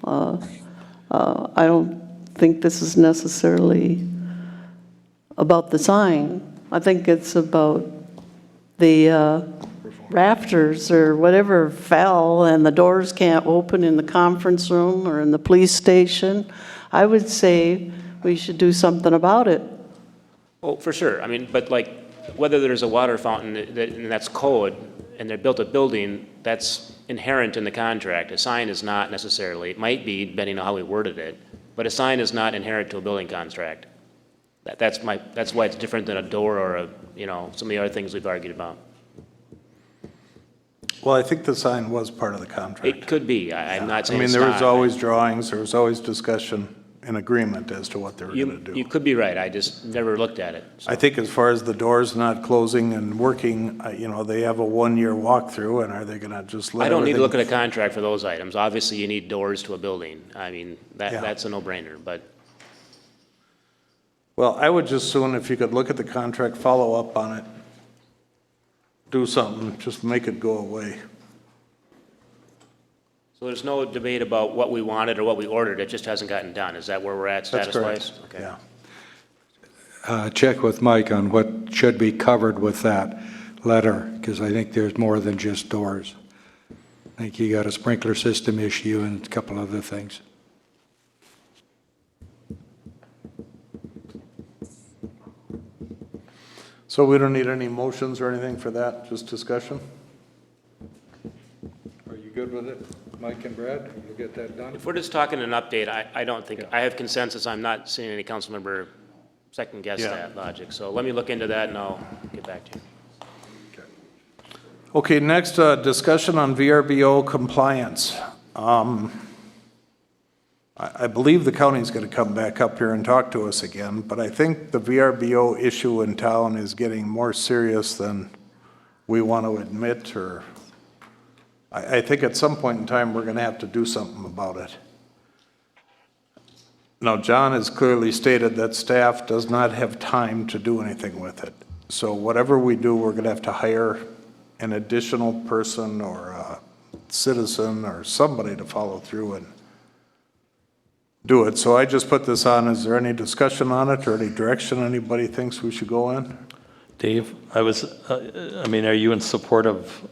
I don't think this is necessarily about the sign. I think it's about the rafters or whatever fell and the doors can't open in the conference room or in the police station. I would say we should do something about it. Oh, for sure. I mean, but like, whether there's a water fountain and that's code, and they built a building, that's inherent in the contract. A sign is not necessarily, it might be, depending on how we worded it, but a sign is not inherent to a building contract. That's why it's different than a door or some of the other things we've argued about. well, I think the sign was part of the contract. It could be. I'm not I saying mean, it's there was not. always drawings, there was always discussion and agreement as to what they were going to You do. could be right. I just never looked at it. So. I think as far as the doors not closing and working, they have a 1-year walkthrough, and are they going to just let I don't need to everything- look at a contract for those items. Obviously, you need doors to a building. I mean, Yeah. that's a no-brainer, but Well, I would just soon, if you could look at the contract, follow up on it, do something, just make it go away. so there's no debate about what we wanted or what we ordered. It just hasn't gotten done. Is that where we're at That's status-wise? correct. Okay. Yeah. Check with Mike on what should be covered with that letter, because I think there's more than just doors. I think you got a sprinkler system issue and a couple other things. So we don't need any motions or anything for that, just discussion? Are you good with it, Mike and Brad? You'll get that done? If we're just talking an update, I don't think, I have consensus. I'm not seeing any council member second-guess Yeah. that logic. So let me look into that and I'll get back to you. Okay, next, discussion on VRBO compliance. I believe the county's going to come back up here and talk to us again, but I think the VRBO issue in town is getting more serious than we want to admit, or I think at some point in time, we're going to have to do something about it. Now, John has clearly stated that staff does not have time to do anything with it. So whatever we do, we're going to have to hire an additional person or a citizen or somebody to follow through and do it. So I just put this on. Is there any discussion on it or any direction anybody thinks we should go in? Dave, are you in support of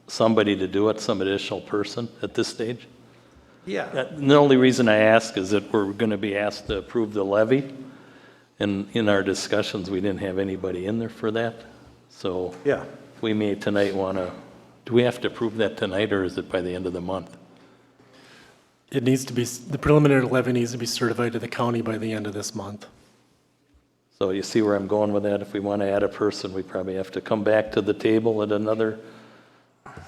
somebody to do it, some additional person at this stage? Yeah. The only reason I ask is that we're going to be asked to approve the levy. And in our discussions, we didn't have anybody in there for that. So Yeah. we may tonight do we have to approve that tonight, or is it by the end of the month? It needs to be, the preliminary levy needs to be certified to the county by the end of this month. So you see where I'm going with that? If we want to add a person, we probably have to come back to the table at another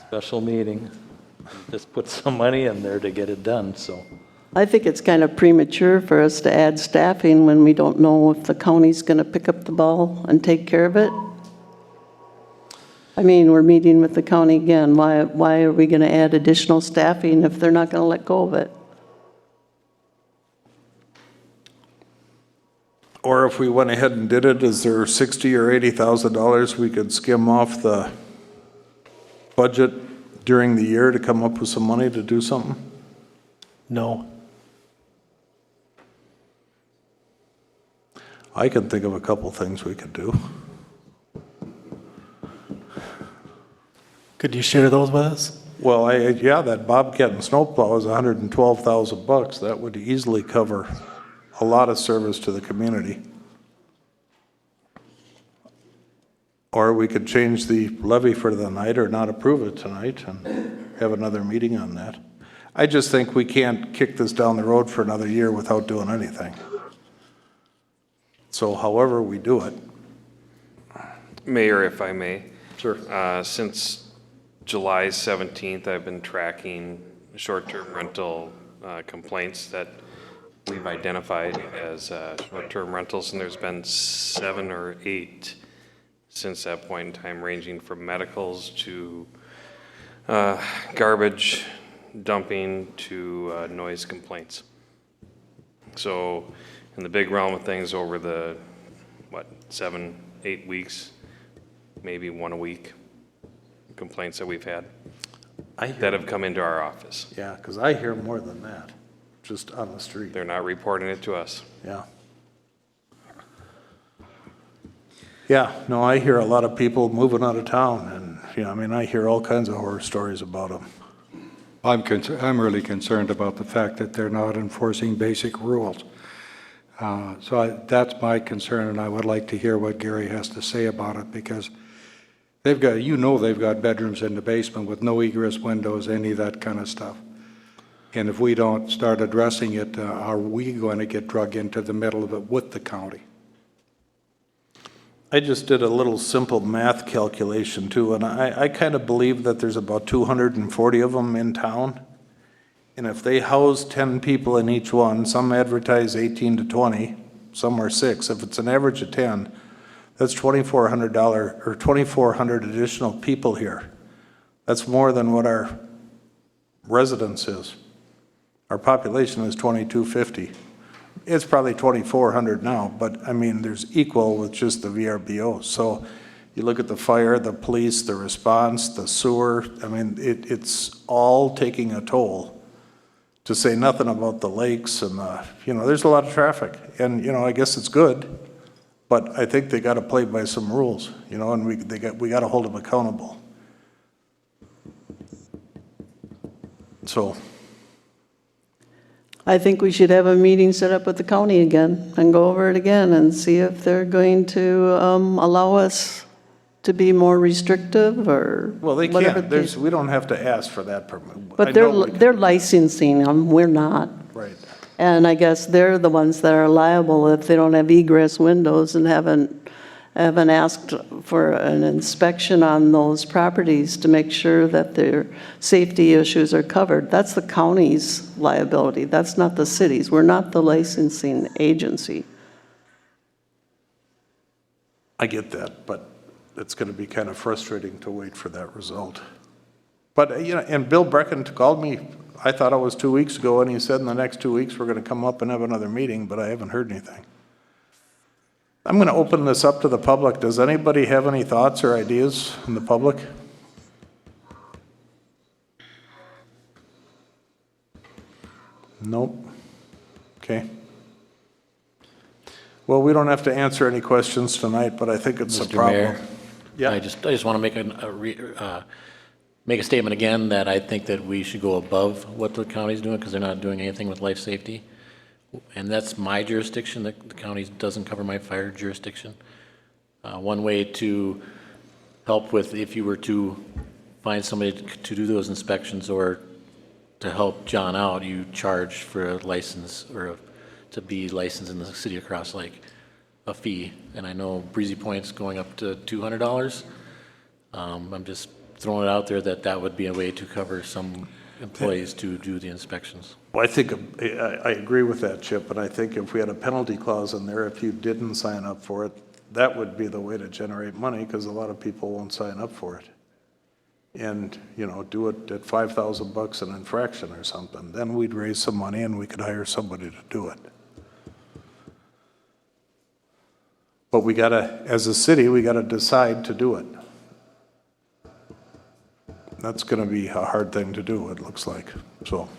special meeting. Just put some money in there to get it done, so. I think it's kind of premature for us to add staffing when we don't know if the county's going to pick up the ball and take care of it. I mean, we're meeting with the county again. Why are we going to add additional staffing if they're not going to let go of it? Or if we went ahead and did it, is there $60,000 or $80,000 we could skim off the budget during the year to come up with some money to do something? No. I can think of a couple things we could do. Could you share those with us? Well, yeah, that Bobcat and snowplow is $112,000. That would easily cover a lot of service to the community. Or we could change the levy for the night or not approve it tonight and have another meeting on that. I just think we can't kick this down the road for another year without doing anything. So however we do it. Mayor, if I may. Sure. Since July 17th, I've been tracking short-term rental complaints that we've identified as short-term rentals, and there's been 7 or 8 since that point in time, ranging from medicals to garbage dumping to noise complaints. So in the big realm of things, over the, 7, 8 weeks, maybe 1 a week, complaints that we've had that have come into our office. Yeah, because I hear more than that, just on the street. They're not reporting it to us. Yeah. Yeah, no, I hear a lot of people moving out of town, and, I mean, I hear all kinds of horror stories about them. I'm really concerned about the fact that they're not enforcing basic rules. That's my concern, and I would like to hear what Gary has to say about it, because they've got bedrooms in the basement with no egress windows, any of that kind of stuff. And if we don't start addressing it, are we going to get drug into the middle of it with the county? I just did a little simple math calculation too, and I kind of believe that there's about 240 of them in town. And if they house 10 people in each one, some advertise 18 to 20, some are 6. If it's an average of 10, that's $2,400 or 2,400 additional people here. That's more than what our residence is. Our population is 2,250. It's probably 2,400 now, but I mean, there's equal with just the VRBO. So you look at the fire, the police, the response, the sewer, I mean, it's all taking a toll, to say nothing about the lakes and there's a lot of traffic. And, I guess it's good, but I think they got to play by some rules, and we got to hold them accountable. So. I think we should have a meeting set up with the county again and go over it again and see if they're going to allow us to be more restrictive or Well, they whatever can't. We don't have to ask for that permit. But they're licensing them, we're not. Right. And I guess they're the ones that are liable if they don't have egress windows and haven't asked for an inspection on those properties to make sure that their safety issues are covered. That's the county's liability. That's not the city's. We're not the licensing agency. I get that, but it's going to be kind of frustrating to wait for that result. But, and Bill Brecken called me, I thought it was 2 weeks ago, and he said in the next 2 weeks we're going to come up and have another meeting, but I haven't heard anything. I'm going to open this up to the public. Does anybody have any thoughts or ideas in the public? Nope. Okay. Well, we don't have to answer any questions tonight, but I think it's a Mr. problem. Mayor, Yeah. I just want to make a statement again that I think that we should go above what the county's doing because they're not doing anything with life safety. And that's my jurisdiction. The county doesn't cover my fire jurisdiction. One way to help with, if you were to find somebody to do those inspections or to help John out, you charge for a license or to be licensed in the city of Cross Lake. a fee, and I know Breezy Point's going up to $200. I'm just throwing it out there that that would be a way to cover some employees to do the inspections. Well, I think, I agree with that, Chip, but I think if we had a penalty clause in there, if you didn't sign up for it, that would be the way to generate money, because a lot of people won't sign up for it. And, you know, do it at $5,000 an infraction or something. Then we'd raise some money and we could hire somebody to do it. But we gotta, as a city, we gotta decide to do it. That's gonna be a hard thing to do, it looks like, so.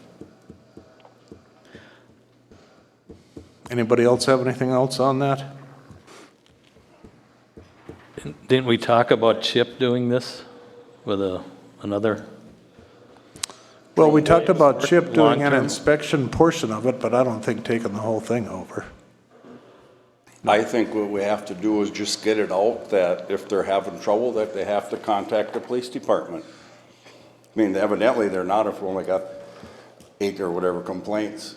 Anybody else have anything else on that? Didn't we talk about Chip doing this with another? Well, we talked about Chip doing an Long-term? inspection portion of it, but I don't think taking the whole thing over. I think what we have to do is just get it out that if they're having trouble, that they have to contact the police department. I mean, evidently they're not if we only got 8 or whatever complaints.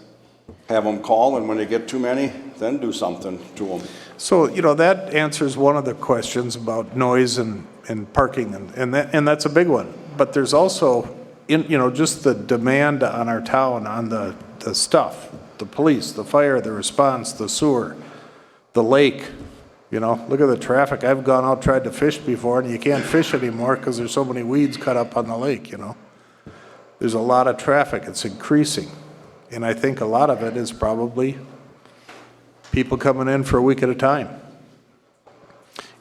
Have them call, and when they get too many, then do something to them. So, you know, that answers one of the questions about noise and parking, and that's a big one. But there's also, you know, just the demand on our town on the stuff, the police, the fire, the response, the sewer, the lake. You know, look at the traffic. I've gone out, tried to fish before, and you can't fish anymore because there's so many weeds cut up on the lake, you know. There's a lot of traffic. It's increasing. And I think a lot of it is probably people coming in for a week at a time.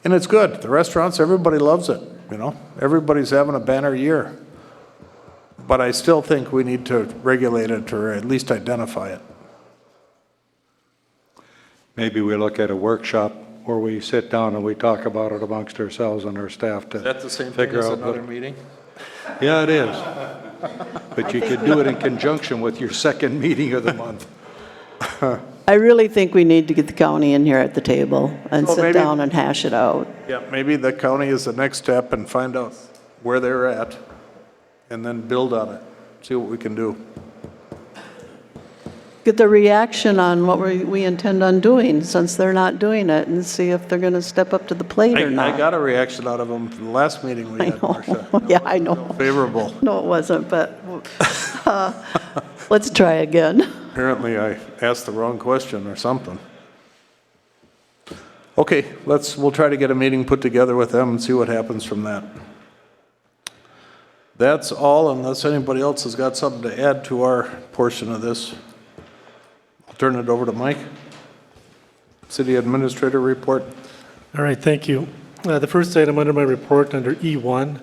And it's good. The restaurants, everybody loves it, you know. Everybody's having a banner year. But I still think we need to regulate it or at least identify it. Maybe we look at a workshop where we sit down and we talk about it amongst ourselves and our staff to Is that the same thing figure as out another what. meeting? Yeah, it is. But you could do it in conjunction with your second meeting of the month. I really think we need to get the county in here at the table and So sit maybe- down and hash it out. Yeah, maybe the county is the next step and find out where they're at and then build on it, see what we can do. Get the reaction on what we intend on doing, since they're not doing it, and see if they're going to step up to the plate or I not. got a reaction out of them from the last meeting we I had, know. Marcia. Yeah, I know. Favorable. No, it wasn't, but let's try again. Apparently I asked the wrong question or something. Okay, we'll try to get a meeting put together with them and see what happens from that. That's all, unless anybody else has got something to add to our portion of this. I'll turn it over to Mike. City Administrator report. All right, thank you. The first item under my report, under E1,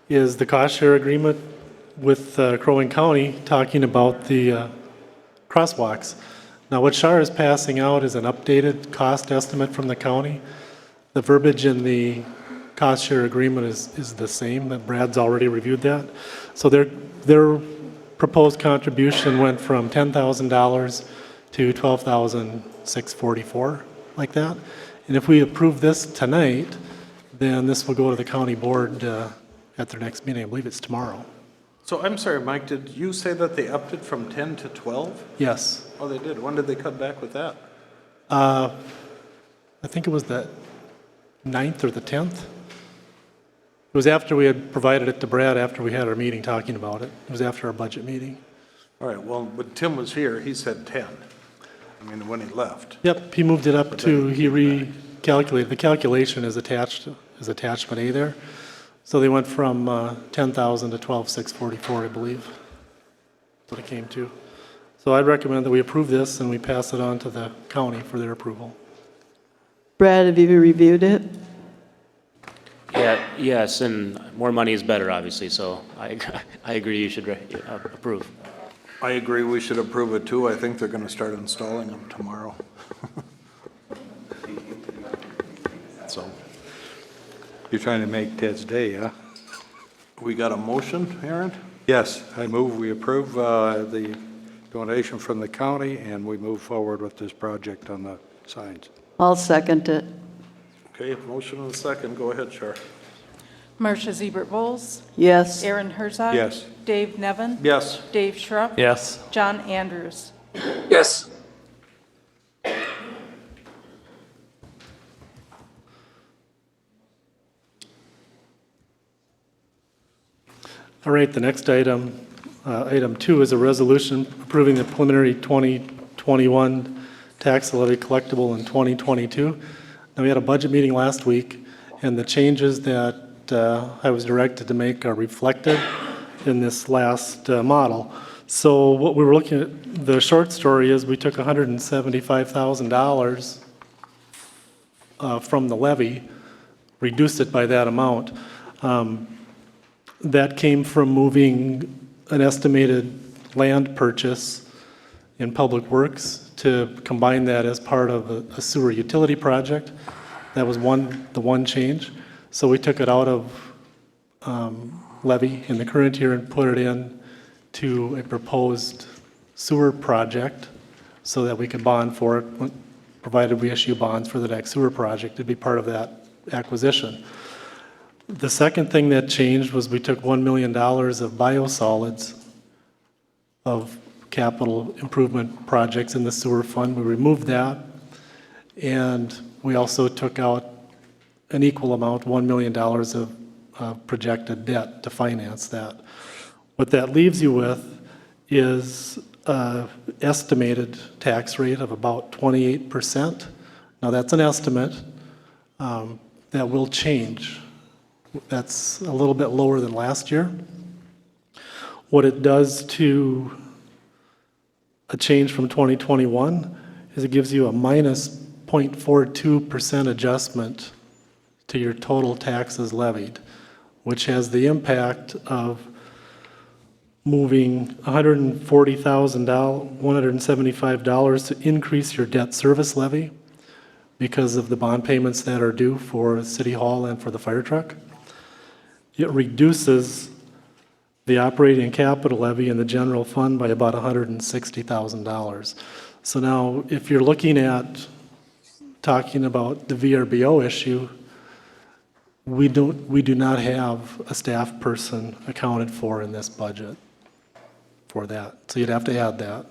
is the cost share agreement with Crow Wing County, talking about the crosswalks. Now, what Shar is passing out is an updated cost estimate from the county. The verbiage in the cost share agreement is the same, that Brad's already reviewed that. So their proposed contribution went from $10,000 to $12,644, like that. And if we approve this tonight, then this will go to the county board at their next meeting. I believe it's tomorrow. So I'm sorry, Mike, did you say that they upped it from 10 to 12? Yes. Oh, they did. When did they cut back with that? I think it was the 9th or the 10th. It was after we had provided it to Brad, after we had our meeting talking about it. It was after our budget meeting. All right, well, when Tim was here, he said 10. I mean, when he left. Yep, he moved it up to, he recalculated. The calculation is attached, is attachment A there. So they went from 10,000 to 12,644, I believe. That's what it came to. So I'd recommend that we approve this and we pass it on to the county for their approval. Brad, have you reviewed it? Yeah, yes, and more money is better, obviously, so I agree you should approve. I agree we should approve it too. I think they're going to start installing them tomorrow. So, You're trying to make Ted's day, huh? we got a motion, Aaron? Yes, I move we approve the donation from the county, and we move forward with this project on the signs. I'll second it. Okay, motion and a second. Go ahead, Char. Marcia Ziebert Bowles, Yes. Aaron Herzog. Yes. Dave Nevin. Yes. Dave Schrupp. Yes. John Andrews. Yes. All right, the next item, item 2, is a resolution approving the preliminary 2021 tax levy collectible in 2022. Now, we had a budget meeting last week, and the changes that I was directed to make are reflected in this last model. So what we were looking at, the short story is we took $175,000 from the levy, reduced it by that amount. That came from moving an estimated land purchase in Public Works to combine that as part of a sewer utility project. That was the one change. So we took it out of levy in the current year and put it in to a proposed sewer project so that we could bond for it, provided we issue bonds for the next sewer project to be part of that acquisition. The second thing that changed was we took $1 million of biosolids of capital improvement projects in the sewer fund. We removed that, and we also took out an equal amount, $1 million of projected debt to finance that. What that leaves you with is an estimated tax rate of about 28%. Now, that's an estimate that will change. That's a little bit lower than last year. What it does to a change from 2021 is it gives you a minus 0.42% adjustment to your total taxes levied, which has the impact of moving $140,175 to increase your debt service levy because of the bond payments that are due for City Hall and for the fire truck. It reduces the operating capital levy in the general fund by about $160,000. So now, if you're looking at talking about the VRBO issue, we do not have a staff person accounted for in this budget for that. So you'd have to add that.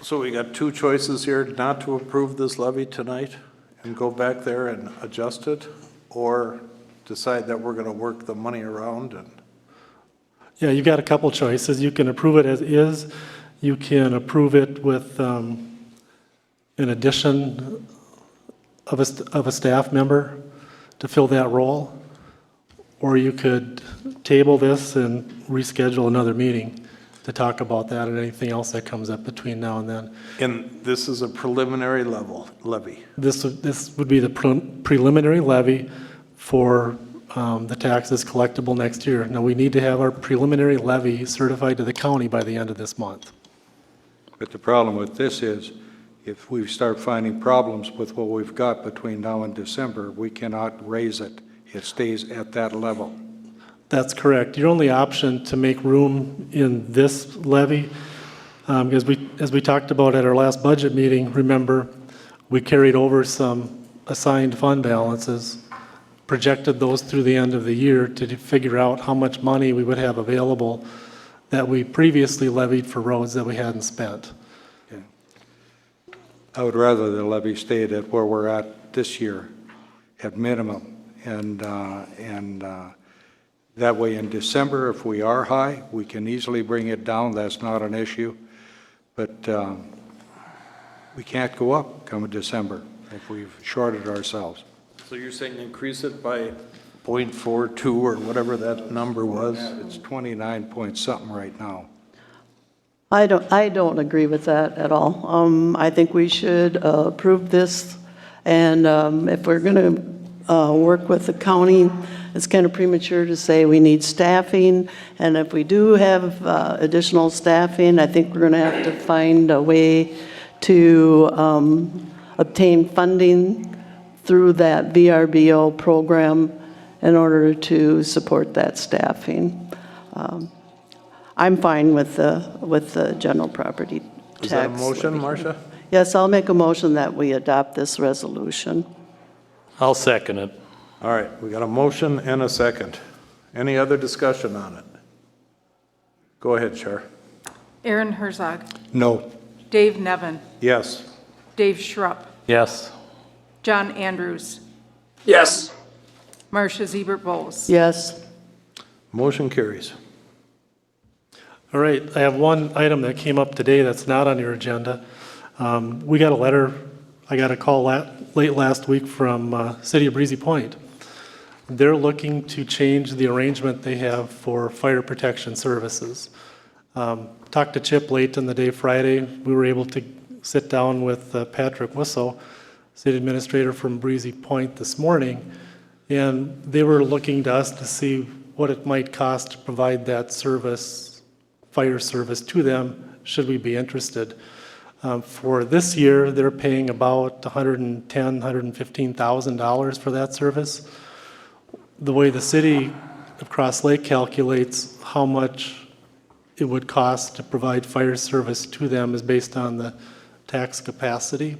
So we got two choices here, not to approve this levy tonight and go back there and adjust it, or decide that we're going to work the money around and... Yeah, you've got a couple choices. You can approve it as is. You can approve it with an addition of a staff member to fill that role, or you could table this and reschedule another meeting to talk about that and anything else that comes up between now and then. And this is a preliminary levy. This would be the preliminary levy for the taxes collectible next year. Now, we need to have our preliminary levy certified to the county by the end of this month. But the problem with this is, if we start finding problems with what we've got between now and December, we cannot raise it. It stays at that level. That's correct. Your only option to make room in this levy, as we talked about at our last budget meeting, remember, we carried over some assigned fund balances, projected those through the end of the year to figure out how much money we would have available that we previously levied for roads that we hadn't spent. Okay. I would rather the levy stayed at where we're at this year, at minimum. And that way in December, if we are high, we can easily bring it down. That's not an issue. But we can't go up come December if we've shorted ourselves. So you're saying increase it by 0.42 or whatever that number was? It's 29 point something right now. I don't agree with that at all. I think we should approve this, and if we're going to work with the county, it's kind of premature to say we need staffing, and if we do have additional staffing, I think we're going to have to find a way to obtain funding through that VRBO program in order to support that staffing. I'm fine with the general property tax. Is that a motion, Marcia? Yes, I'll make a motion that we adopt this resolution. I'll second it. All right, we got a motion and a second. Any other discussion on it? Go ahead, Chair. Aaron Herzog. No. Dave Nevin. Yes. Dave Schrupp. Yes. John Andrews. Yes. Marcia Ziebert Bowles. Yes. Motion carries. All right, I have one item that came up today that's not on your agenda. We got a letter, I got a call late last week from City of Breezy Point. They're looking to change the arrangement they have for fire protection services. Talked to Chip late in the day Friday. We were able to sit down with Patrick Wisso, City Administrator from Breezy Point this morning, and they were looking to us to see what it might cost to provide that service, fire service to them, should we be interested. For this year, they're paying about $110,000, $115,000 for that service. The way the city of Cross Lake calculates how much it would cost to provide fire service to them is based on the tax capacity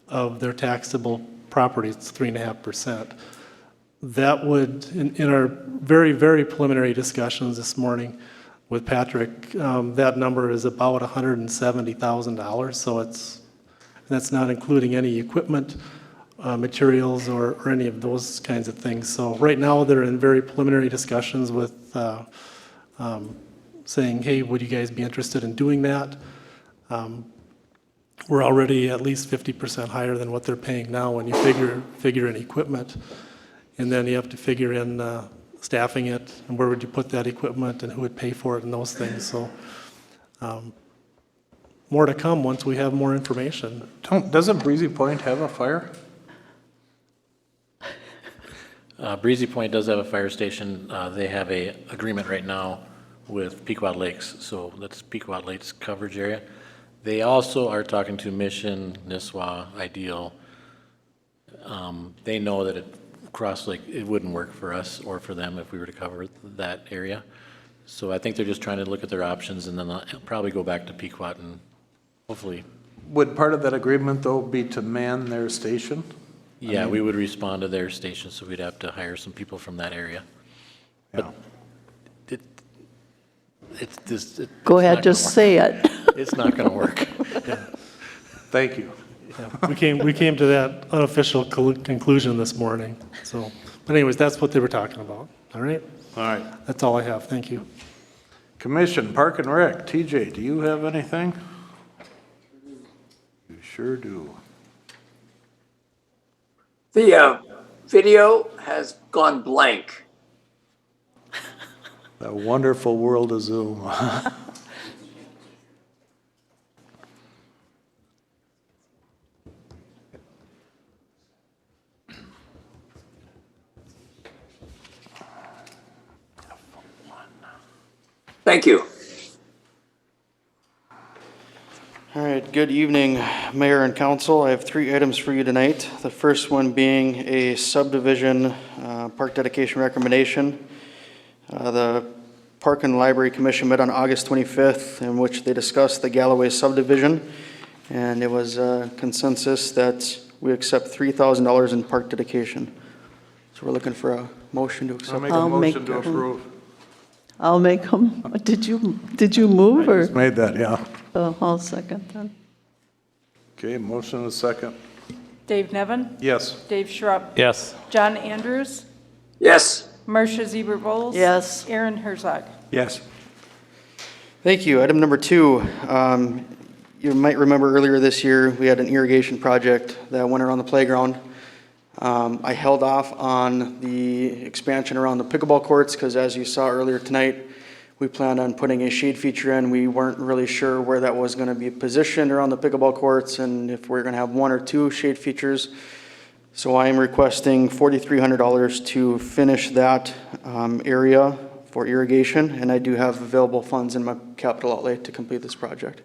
of their taxable property. It's 3.5%. That would, in our very, very preliminary discussions this morning with Patrick, that number is about $170,000. So that's not including any equipment, materials, or any of those kinds of things. So right now they're in very preliminary discussions with saying, hey, would you guys be interested in doing that? We're already at least 50% higher than what they're paying now when you figure in equipment. And then you have to figure in staffing it, and where would you put that equipment, and who would pay for it, and those things. So more to come once we have more information. Doesn't Breezy Point have a fire? Breezy Point does have a fire station. They have a agreement right now with Pequot Lakes, so that's Pequot Lakes coverage area. They also are talking to Mission, Nisswa, Ideal. They know that Cross Lake, it wouldn't work for us or for them if we were to cover that area. So I think they're just trying to look at their options, and then they'll probably go back to Pequot and hopefully. Would part of that agreement, though, be to man their station? Yeah, we would respond to their station, so we'd have to hire some people from that area. Yeah. But Go ahead, just say it. It's not going to work. Thank you. Yeah, we came to that unofficial conclusion this morning. So, but anyways, that's what they were talking about. All right? All right. That's all I have. Thank you. Commission, Park and Rec. TJ, do you have anything? You sure do. The video has gone blank. The wonderful world of Zoom. Thank you. All right, good evening, Mayor and Council. I have 3 items for you tonight. The first one being a subdivision park dedication recommendation. The Park and Library Commission met on August 25th, in which they discussed the Galloway subdivision, and it was a consensus that we accept $3,000 in park dedication. So we're looking for a motion to I'll accept. make a motion to approve. I'll make them. Did you move, or? Just made that, yeah. Oh, I'll second then. Okay, motion and a second. Dave Nevin. Yes. Dave Schrupp. Yes. John Andrews. Yes. Marcia Ziebert Bowles. Yes. Aaron Herzog. Yes. Thank you. Item number 2, you might remember earlier this year, we had an irrigation project that went around the playground. I held off on the expansion around the pickleball courts because, as you saw earlier tonight, we planned on putting a shade feature in. We weren't really sure where that was going to be positioned around the pickleball courts and if we're going to have 1 or 2 shade features. So I am requesting $4,300 to finish that area for irrigation, and I do have available funds in my capital outlay to complete this project.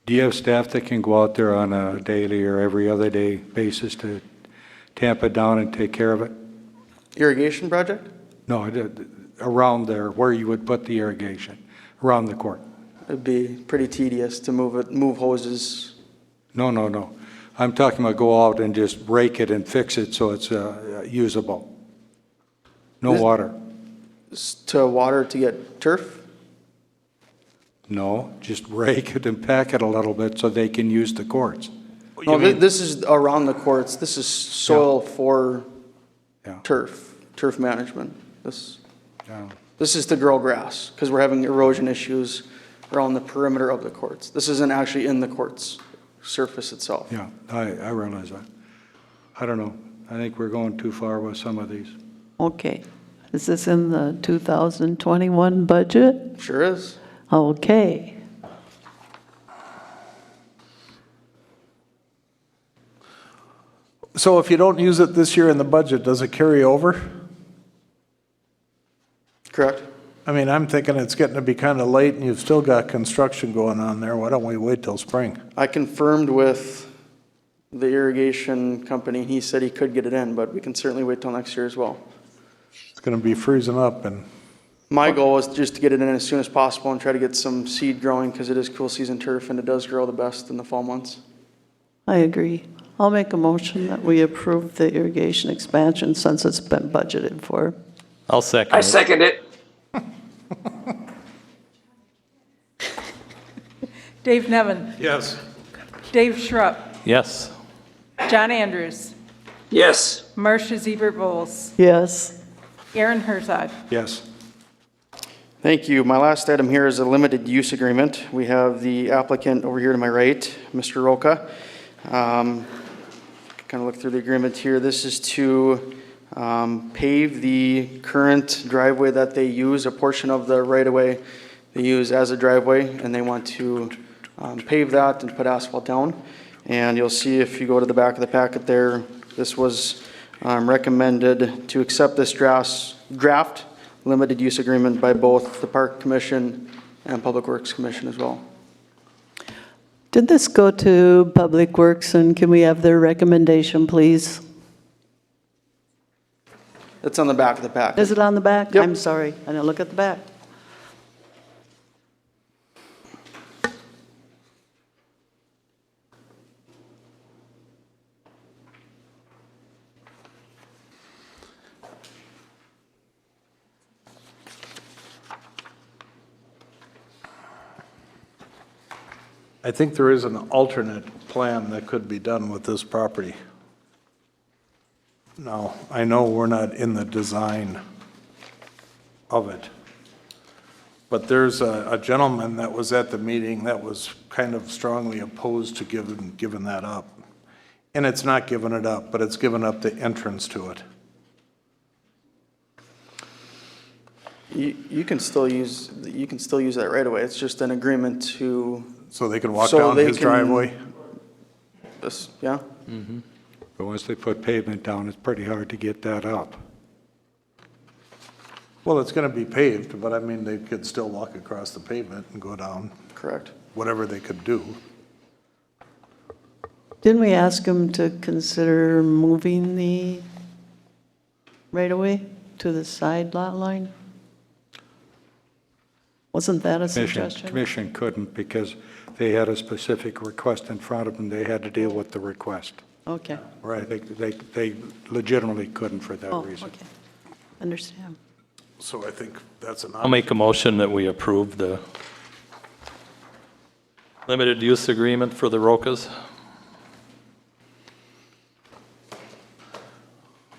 Do you have staff that can go out there on a daily or every other day basis to tamp it down and take care of it? Irrigation project? No, around there, where you would put the irrigation, around the court. It'd be pretty tedious to move hoses. No. I'm talking about go out and just rake it and fix it so it's usable. No water. To water to get turf? No, just rake it and pack it a little bit so they can use the courts. No, this is around the courts. This is soil for Yeah. turf management. Yeah. This is to grow grass, because we're having erosion issues around the perimeter of the courts. This isn't actually in the court's surface itself. Yeah, I realize that. I don't know. I think we're going too far with some of these. Okay. Is this in the 2021 budget? Sure is. Okay. So if you don't use it this year in the budget, does it carry over? Correct. I mean, I'm thinking it's getting to be kind of late and you've still got construction going on there. Why don't we wait till spring? I confirmed with the irrigation company, he said he could get it in, but we can certainly wait till next year as well. It's going to be freezing up and My goal is just to get it in as soon as possible and try to get some seed growing, because it is cool season turf and it does grow the best in the fall months. I agree. I'll make a motion that we approve the irrigation expansion since it's been budgeted for. I'll second I it. second it. Dave Nevin, yes. Dave Schrupp, Yes. John Andrews, Yes. Marcia Ziebert-Bowles, Yes. Aaron Herzog. Yes. Thank you. My last item here is a limited use agreement. We have the applicant over here to my right, Mr. Roca. Kind of look through the agreement here. This is to pave the current driveway that they use, a portion of the right-of-way they use as a driveway, and they want to pave that and put asphalt down. And you'll see if you go to the back of the packet there, this was recommended to accept this draft limited use agreement by both the Park Commission and Public Works Commission as well. Did this go to Public Works, and can we have their recommendation, please? It's on the back of the packet. Is it on the back? Yep. I'm sorry, I didn't look at the back. I think there is an alternate plan that could be done with this property. Now, I know we're not in the design of it, but there's a gentleman that was at the meeting that was kind of strongly opposed to giving that up. And it's not giving it up, but it's giving up the entrance to it. You can still use that right away. It's just an agreement to. So they can walk So down they his can- driveway? Yeah. But once they put pavement down, it's pretty hard to get that up. Well, it's gonna be paved, but I mean, they could still walk across the pavement and go down, Correct. whatever they could do. Didn't we ask them to consider moving the right-of-way to the side lot line? Wasn't that a suggestion? Commission couldn't because they had a specific request in front of them. They had to deal with the request. Okay. Right. They legitimately couldn't for that Oh, reason. okay. Understand. So I think that's an I'll option. make a motion that we approve the limited use agreement for the Rocas.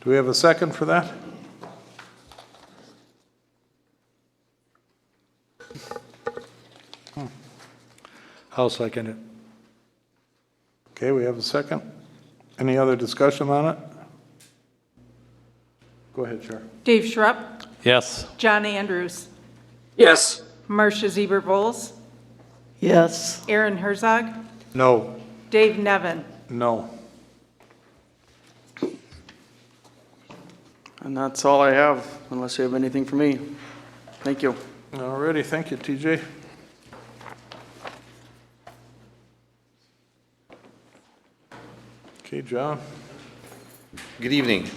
Do we have a second for that? I'll second it. Okay, we have a second. Any other discussion on it? Go ahead, Chair. Dave Schrupp, Yes. John Andrews, Yes. Marcia Ziebert-Bowles, Yes. Aaron Herzog, No. Dave Nevin. No. And that's all I have, unless you have anything for me. Thank you. All righty, thank you, TJ. Okay, John. Good evening.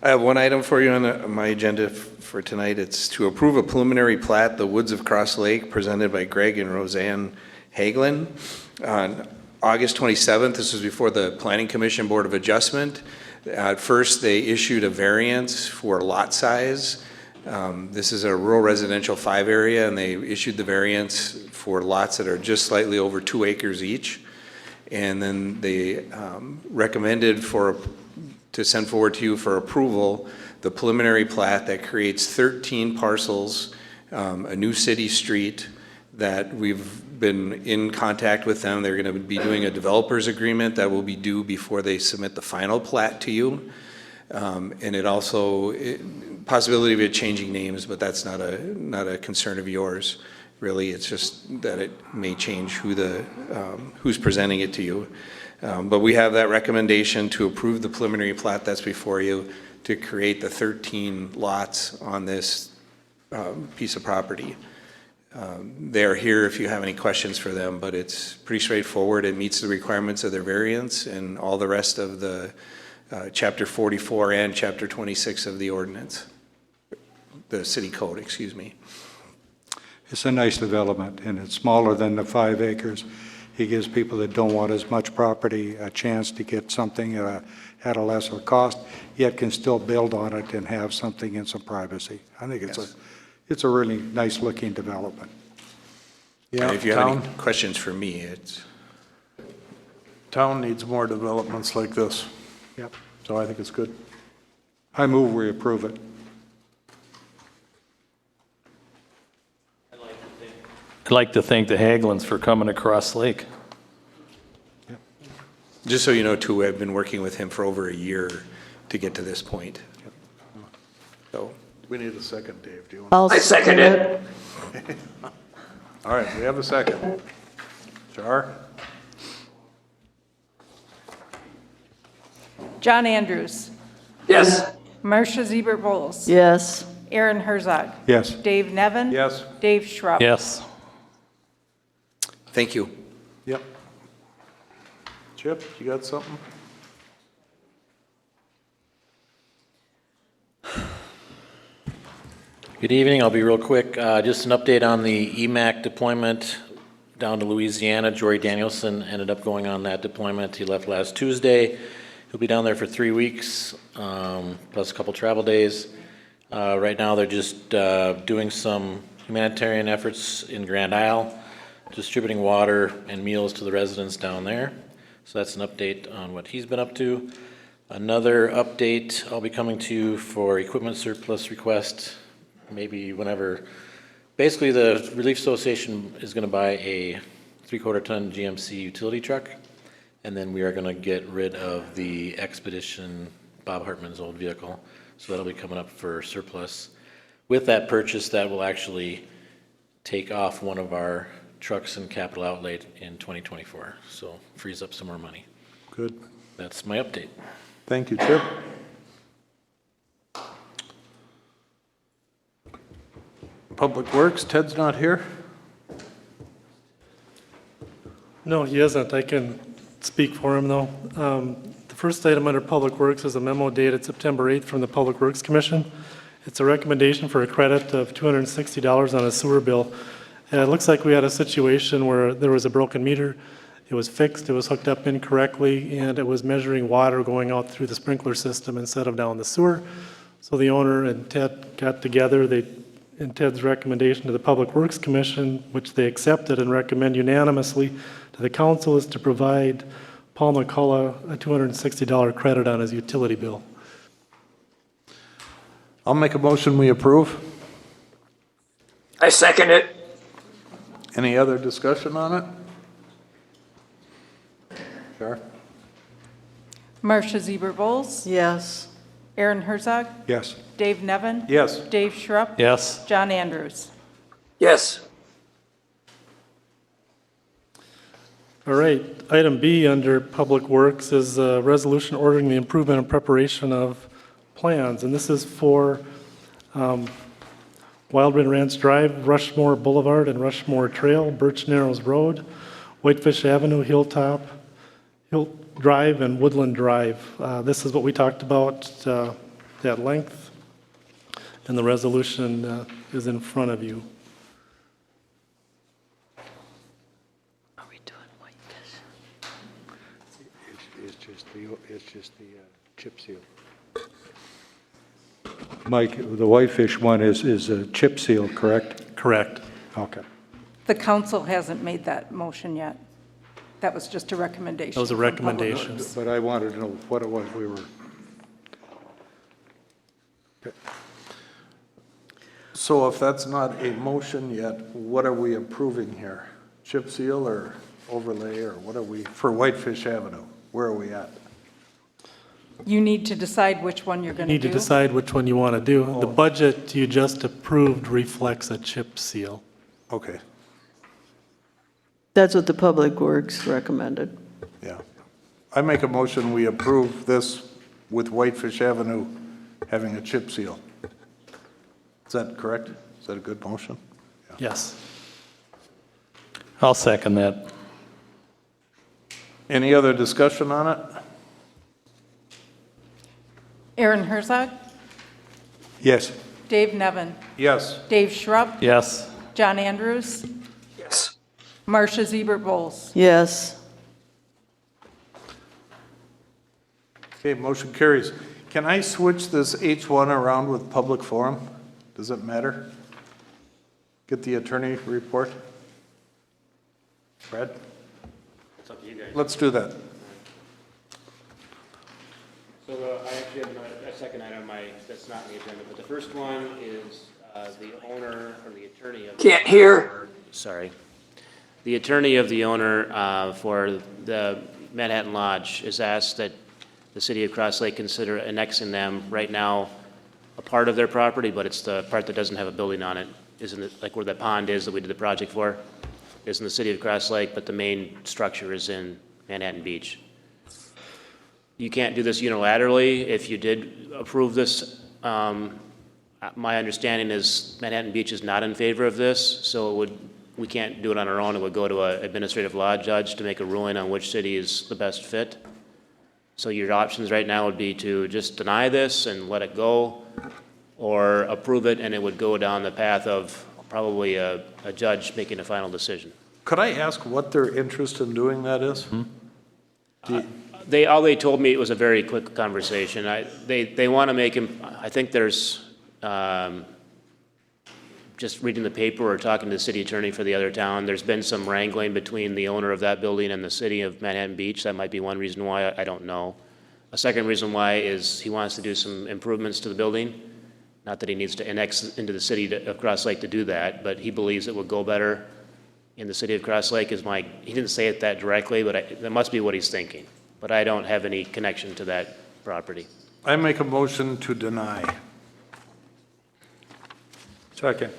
I have one item for you on my agenda for tonight. It's to approve a preliminary plat, the Woods of Cross Lake, presented by Greg and Roseanne Hagelin. On August 27th, this was before the Planning Commission Board of Adjustment. At first, they issued a variance for lot size. This is a rural residential 5 area, and they issued the variance for lots that are just slightly over 2 acres each. And then they recommended to send forward to you for approval the preliminary plat that creates 13 parcels, a new city street that we've been in contact with them. They're going to be doing a developer's agreement that will be due before they submit the final plat to you. And it also, possibility of it changing names, but that's not a concern of yours, really. It's just that it may change who's presenting it to you. But we have that recommendation to approve the preliminary plat that's before you to create the 13 lots on this piece of property. They're here if you have any questions for them, but it's pretty straightforward. It meets the requirements of their variance and all the rest of the Chapter 44 and Chapter 26 of the ordinance, the city code, excuse me. It's a nice development, and it's smaller than the 5 acres. He gives people that don't want as much property a chance to get something at a lesser cost, yet can still build on it and have something in some privacy. I think it's a really nice-looking development. Yeah, If you have any questions for me, it's... Town needs more developments like this. Yep. So I think it's good. I move we approve it. I'd like to thank the Haglunds for coming across Lake. Just so you know, too, I've been working with him for over a year to get to this point. So, We need a second, Dave. Do you want? I second it. All right, we have a second. Char? John Andrews. Yes. Marcia Ziebert Bowles. Yes. Aaron Herzog. Yes. Dave Nevin. Yes. Dave Schrupp. Yes. thank you. Yep. Chip, you got something? Good evening. I'll be real quick. Just an update on the EMAC deployment down to Louisiana. Jory Danielson ended up going on that deployment. He left last Tuesday. He'll be down there for 3 weeks, plus a couple travel days. Right now, they're just doing some humanitarian efforts in Grand Isle, distributing water and meals to the residents down there. So that's an update on what he's been up to. Another update, I'll be coming to you for equipment surplus request, maybe whenever. Basically, the Relief Association is going to buy a 3/4 ton GMC utility truck, and then we are going to get rid of the Expedition, Bob Hartman's old vehicle. So that'll be coming up for surplus. With that purchase, that will actually take off one of our trucks in capital outlay in 2024. So frees up some more money. Good. That's my update. Thank you, Chip. Public Works, Ted's not here? No, he isn't. I can speak for him, though. The first item under Public Works is a memo dated September 8th from the Public Works Commission. It's a recommendation for a credit of $260 on a sewer bill. And it looks like we had a situation where there was a broken meter. It was fixed, it was hooked up incorrectly, and it was measuring water going out through the sprinkler system instead of down the sewer. So the owner and Ted got together, and Ted's recommendation to the Public Works Commission, which they accepted and recommend unanimously to the council, is to provide Paul McCullough a $260 credit on his utility bill. I'll make a motion, we approve. I second it. Any other discussion on it? Sure. Marcia Ziebert Bowles. Yes. Aaron Herzog. Yes. Dave Nevin. Yes. Dave Schrupp. Yes. John Andrews. Yes. All right, item B under Public Works is a resolution ordering the improvement and preparation of plans. And this is for Wildwood Ranch Drive, Rushmore Boulevard and Rushmore Trail, Birch Narrows Road, Whitefish Avenue, Hilltop, Hill Drive, and Woodland Drive. This is what we talked about at length, and the resolution is in front of you. Are we doing Whitefish? It's just the chip seal. Mike, the Whitefish one is a chip seal, correct? Correct. Okay. The council hasn't made that motion yet. That was just a recommendation. That was a from Public recommendation. Works. But I wanted to know what it was we were, So if that's not a motion yet, what are we approving here? Chip seal or overlay, or what are we, for Whitefish Avenue? Where are we at? You need to decide which one you're You going to need do. to decide which one you want to do. The budget you just approved reflects a chip seal. Okay, That's what the Public Works recommended. yeah. I make a motion, we approve this with Whitefish Avenue having a chip seal. Is that correct? Is that a good motion? Yes. I'll second that. Any other discussion on it? Aaron Herzog, Yes. Dave Nevin, Yes. Dave Schrupp, Yes. John Andrews, Yes. Marcia Ziebert Bowles. Yes. Okay, motion carries. Can I switch this H1 around with public forum? Does it matter? Get the attorney report? Brad? It's up to you guys. Let's do that. So I actually have a second item that's not on the agenda, but the first one is the owner or the attorney of. Can't hear. Sorry. The attorney of the owner for the Manhattan Lodge has asked that the city of Cross Lake consider annexing them. Right now, a part of their property, but it's the part that doesn't have a building on it. Isn't it like where the pond is that we did the project for? Is in the city of Cross Lake, but the main structure is in Manhattan Beach. You can't do this unilaterally. If you did approve this, my understanding is Manhattan Beach is not in favor of this, so we can't do it on our own. It would go to an administrative law judge to make a ruling on which city is the best fit. So your options right now would be to just deny this and let it go, or approve it, and it would go down the path of probably a judge making a final decision. Could I ask what their interest in doing that is? All they told me, it was a very quick conversation. They want to make him, I think there's, just reading the paper or talking to the city attorney for the other town, there's been some wrangling between the owner of that building and the city of Manhattan Beach. That might be one reason why, I don't know. A second reason why is he wants to do some improvements to the building. Not that he needs to annex into the city of Cross Lake to do that, but he believes it would go better in the city of Cross Lake he didn't say it that directly, but that must be what he's thinking. But I don't have any connection to that property. I make a motion to deny. Second.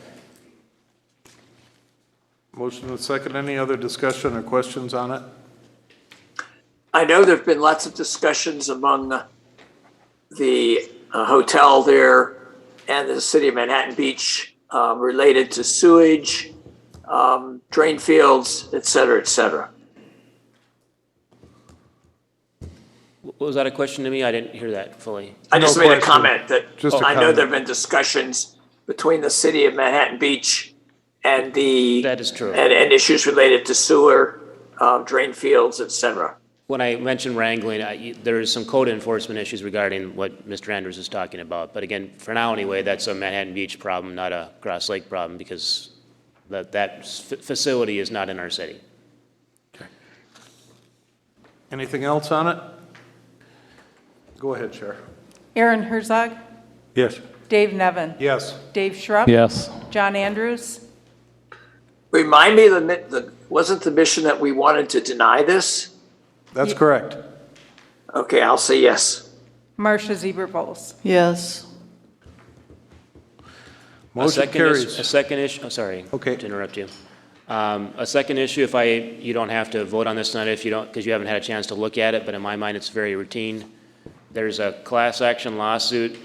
Motion and second. Any other discussion or questions on it? I know there've been lots of discussions among the hotel there and the city of Manhattan Beach related to sewage, drain fields, et cetera, et cetera. Was that a question to me? I didn't hear that fully. I just No made a question. comment that Just a I know comment. there've been discussions between the city of Manhattan Beach and the. That is true. And issues related to sewer, drain fields, et cetera. When I mentioned wrangling, there is some code enforcement issues regarding what Mr. Andrews is talking about. But again, for now anyway, that's a Manhattan Beach problem, not a Cross Lake problem, because that facility is not in our city. Anything else on it? Go ahead, Chair. Aaron Herzog, Yes. Dave Nevin, Yes. Dave Schrupp, Yes. John Andrews, Remind me, wasn't the mission that we wanted to deny this? That's correct. Okay, I'll say yes. Marcia Ziebert Bowles. Yes. Motion carries. A second issue, oh, sorry. Okay. To interrupt you. A second issue, you don't have to vote on this tonight if you don't, because you haven't had a chance to look at it, but in my mind, it's very routine. There's a class action lawsuit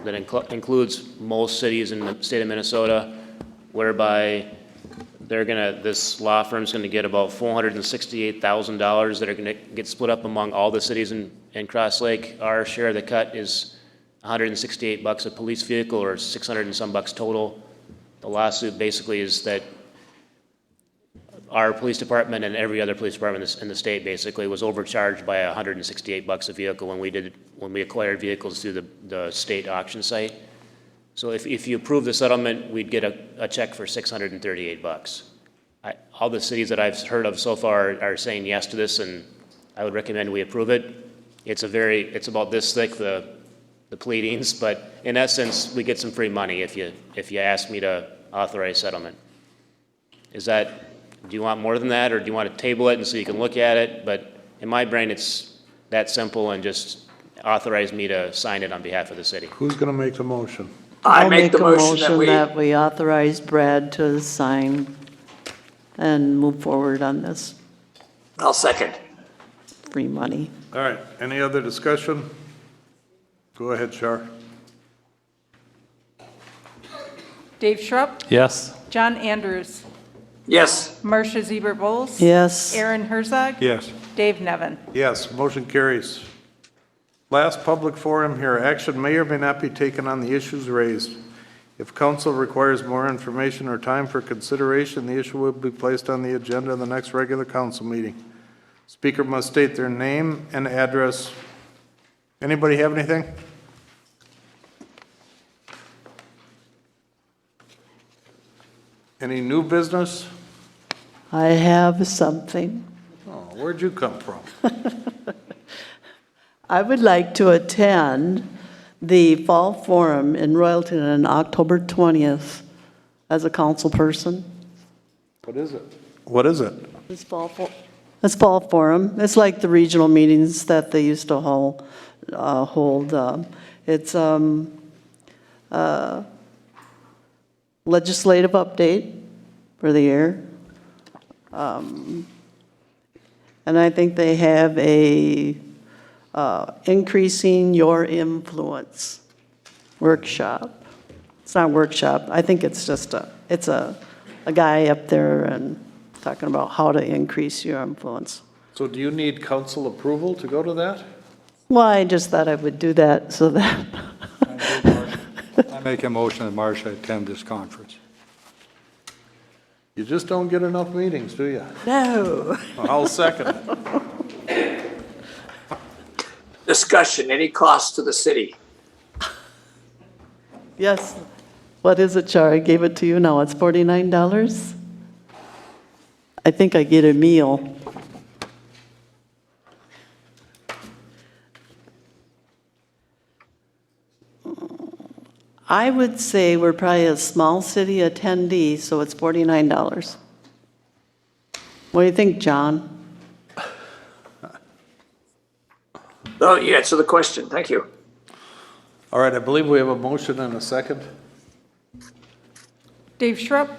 that includes most cities in the state of Minnesota, whereby this law firm's gonna get about $468,000 that are gonna get split up among all the cities in Cross Lake. Our share of the cut is $168 a police vehicle, or 600 and some bucks total. The lawsuit basically is that our police department and every other police department in the state basically was overcharged by $168 a vehicle when we acquired vehicles through the state auction site. So if you approve the settlement, we'd get a check for $638. All the cities that I've heard of so far are saying yes to this, and I would recommend we approve it. It's about this thick, the the pleadings, but in essence, we get some free money if you ask me to authorize settlement. Is that, do you want more than that, or do you want to table it and so you can look at it? But in my brain, it's that simple, and just authorize me to sign it on behalf of the city. Who's going to make the motion? I I'll make the a motion that we, authorize Brad to sign and move forward on this I'll second. free money. All right, any other discussion? Go ahead, Char. Dave Schrupp, Yes? John Andrews, Yes, Marcia Zeber Bowles. Yes. Aaron Herzog. Yes. Dave Nevin. Yes, motion carries. Last public forum here, action may or may not be taken on the issues raised. If council requires more information or time for consideration, the issue will be placed on the agenda of the next regular council meeting. Speaker must state their name and address. Anybody have anything? Any new business? I have something. Oh, where'd you come from? I would like to attend the Fall Forum in Royalton on October 20th as a council person. What is it? What is it? It's Fall Forum. It's like the regional meetings that they used to hold. It's legislative update for the year. And I think they have a increasing your influence workshop. It's not a workshop. I think it's just a guy up there and talking about how to increase your influence. So do you need council approval to go to that? Well, I just thought I would do that so that I make a motion that Marcia attend this conference. You just don't get enough meetings, do you? No. I'll second it. discussion, any cost to the city? Yes. What is it, Char? I gave it to you now. It's $49? I think I get a meal. I would say we're probably a small city attendee, so it's $49. What do you think, John? Oh, you answer the question. Thank you. All right, I believe we have a motion and a second. Dave Schrupp,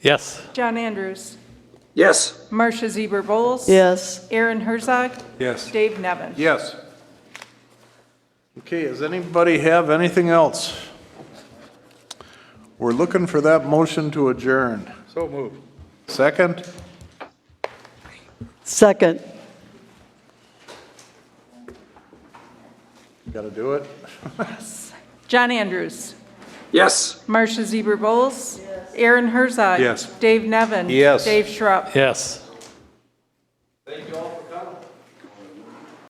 Yes. John Andrews, Yes, Marcia Zeber Bowles. Yes. Aaron Herzog. Yes. Dave Nevin. Yes. Okay, does anybody have anything else? We're looking for that motion to adjourn. So moved. Second? Second. Got to do it? John Andrews, yes. Marcia Zeber Bowles. Aaron Herzog. Yes. Dave Nevin. Yes. Dave Schrupp. Yes. Thank you all.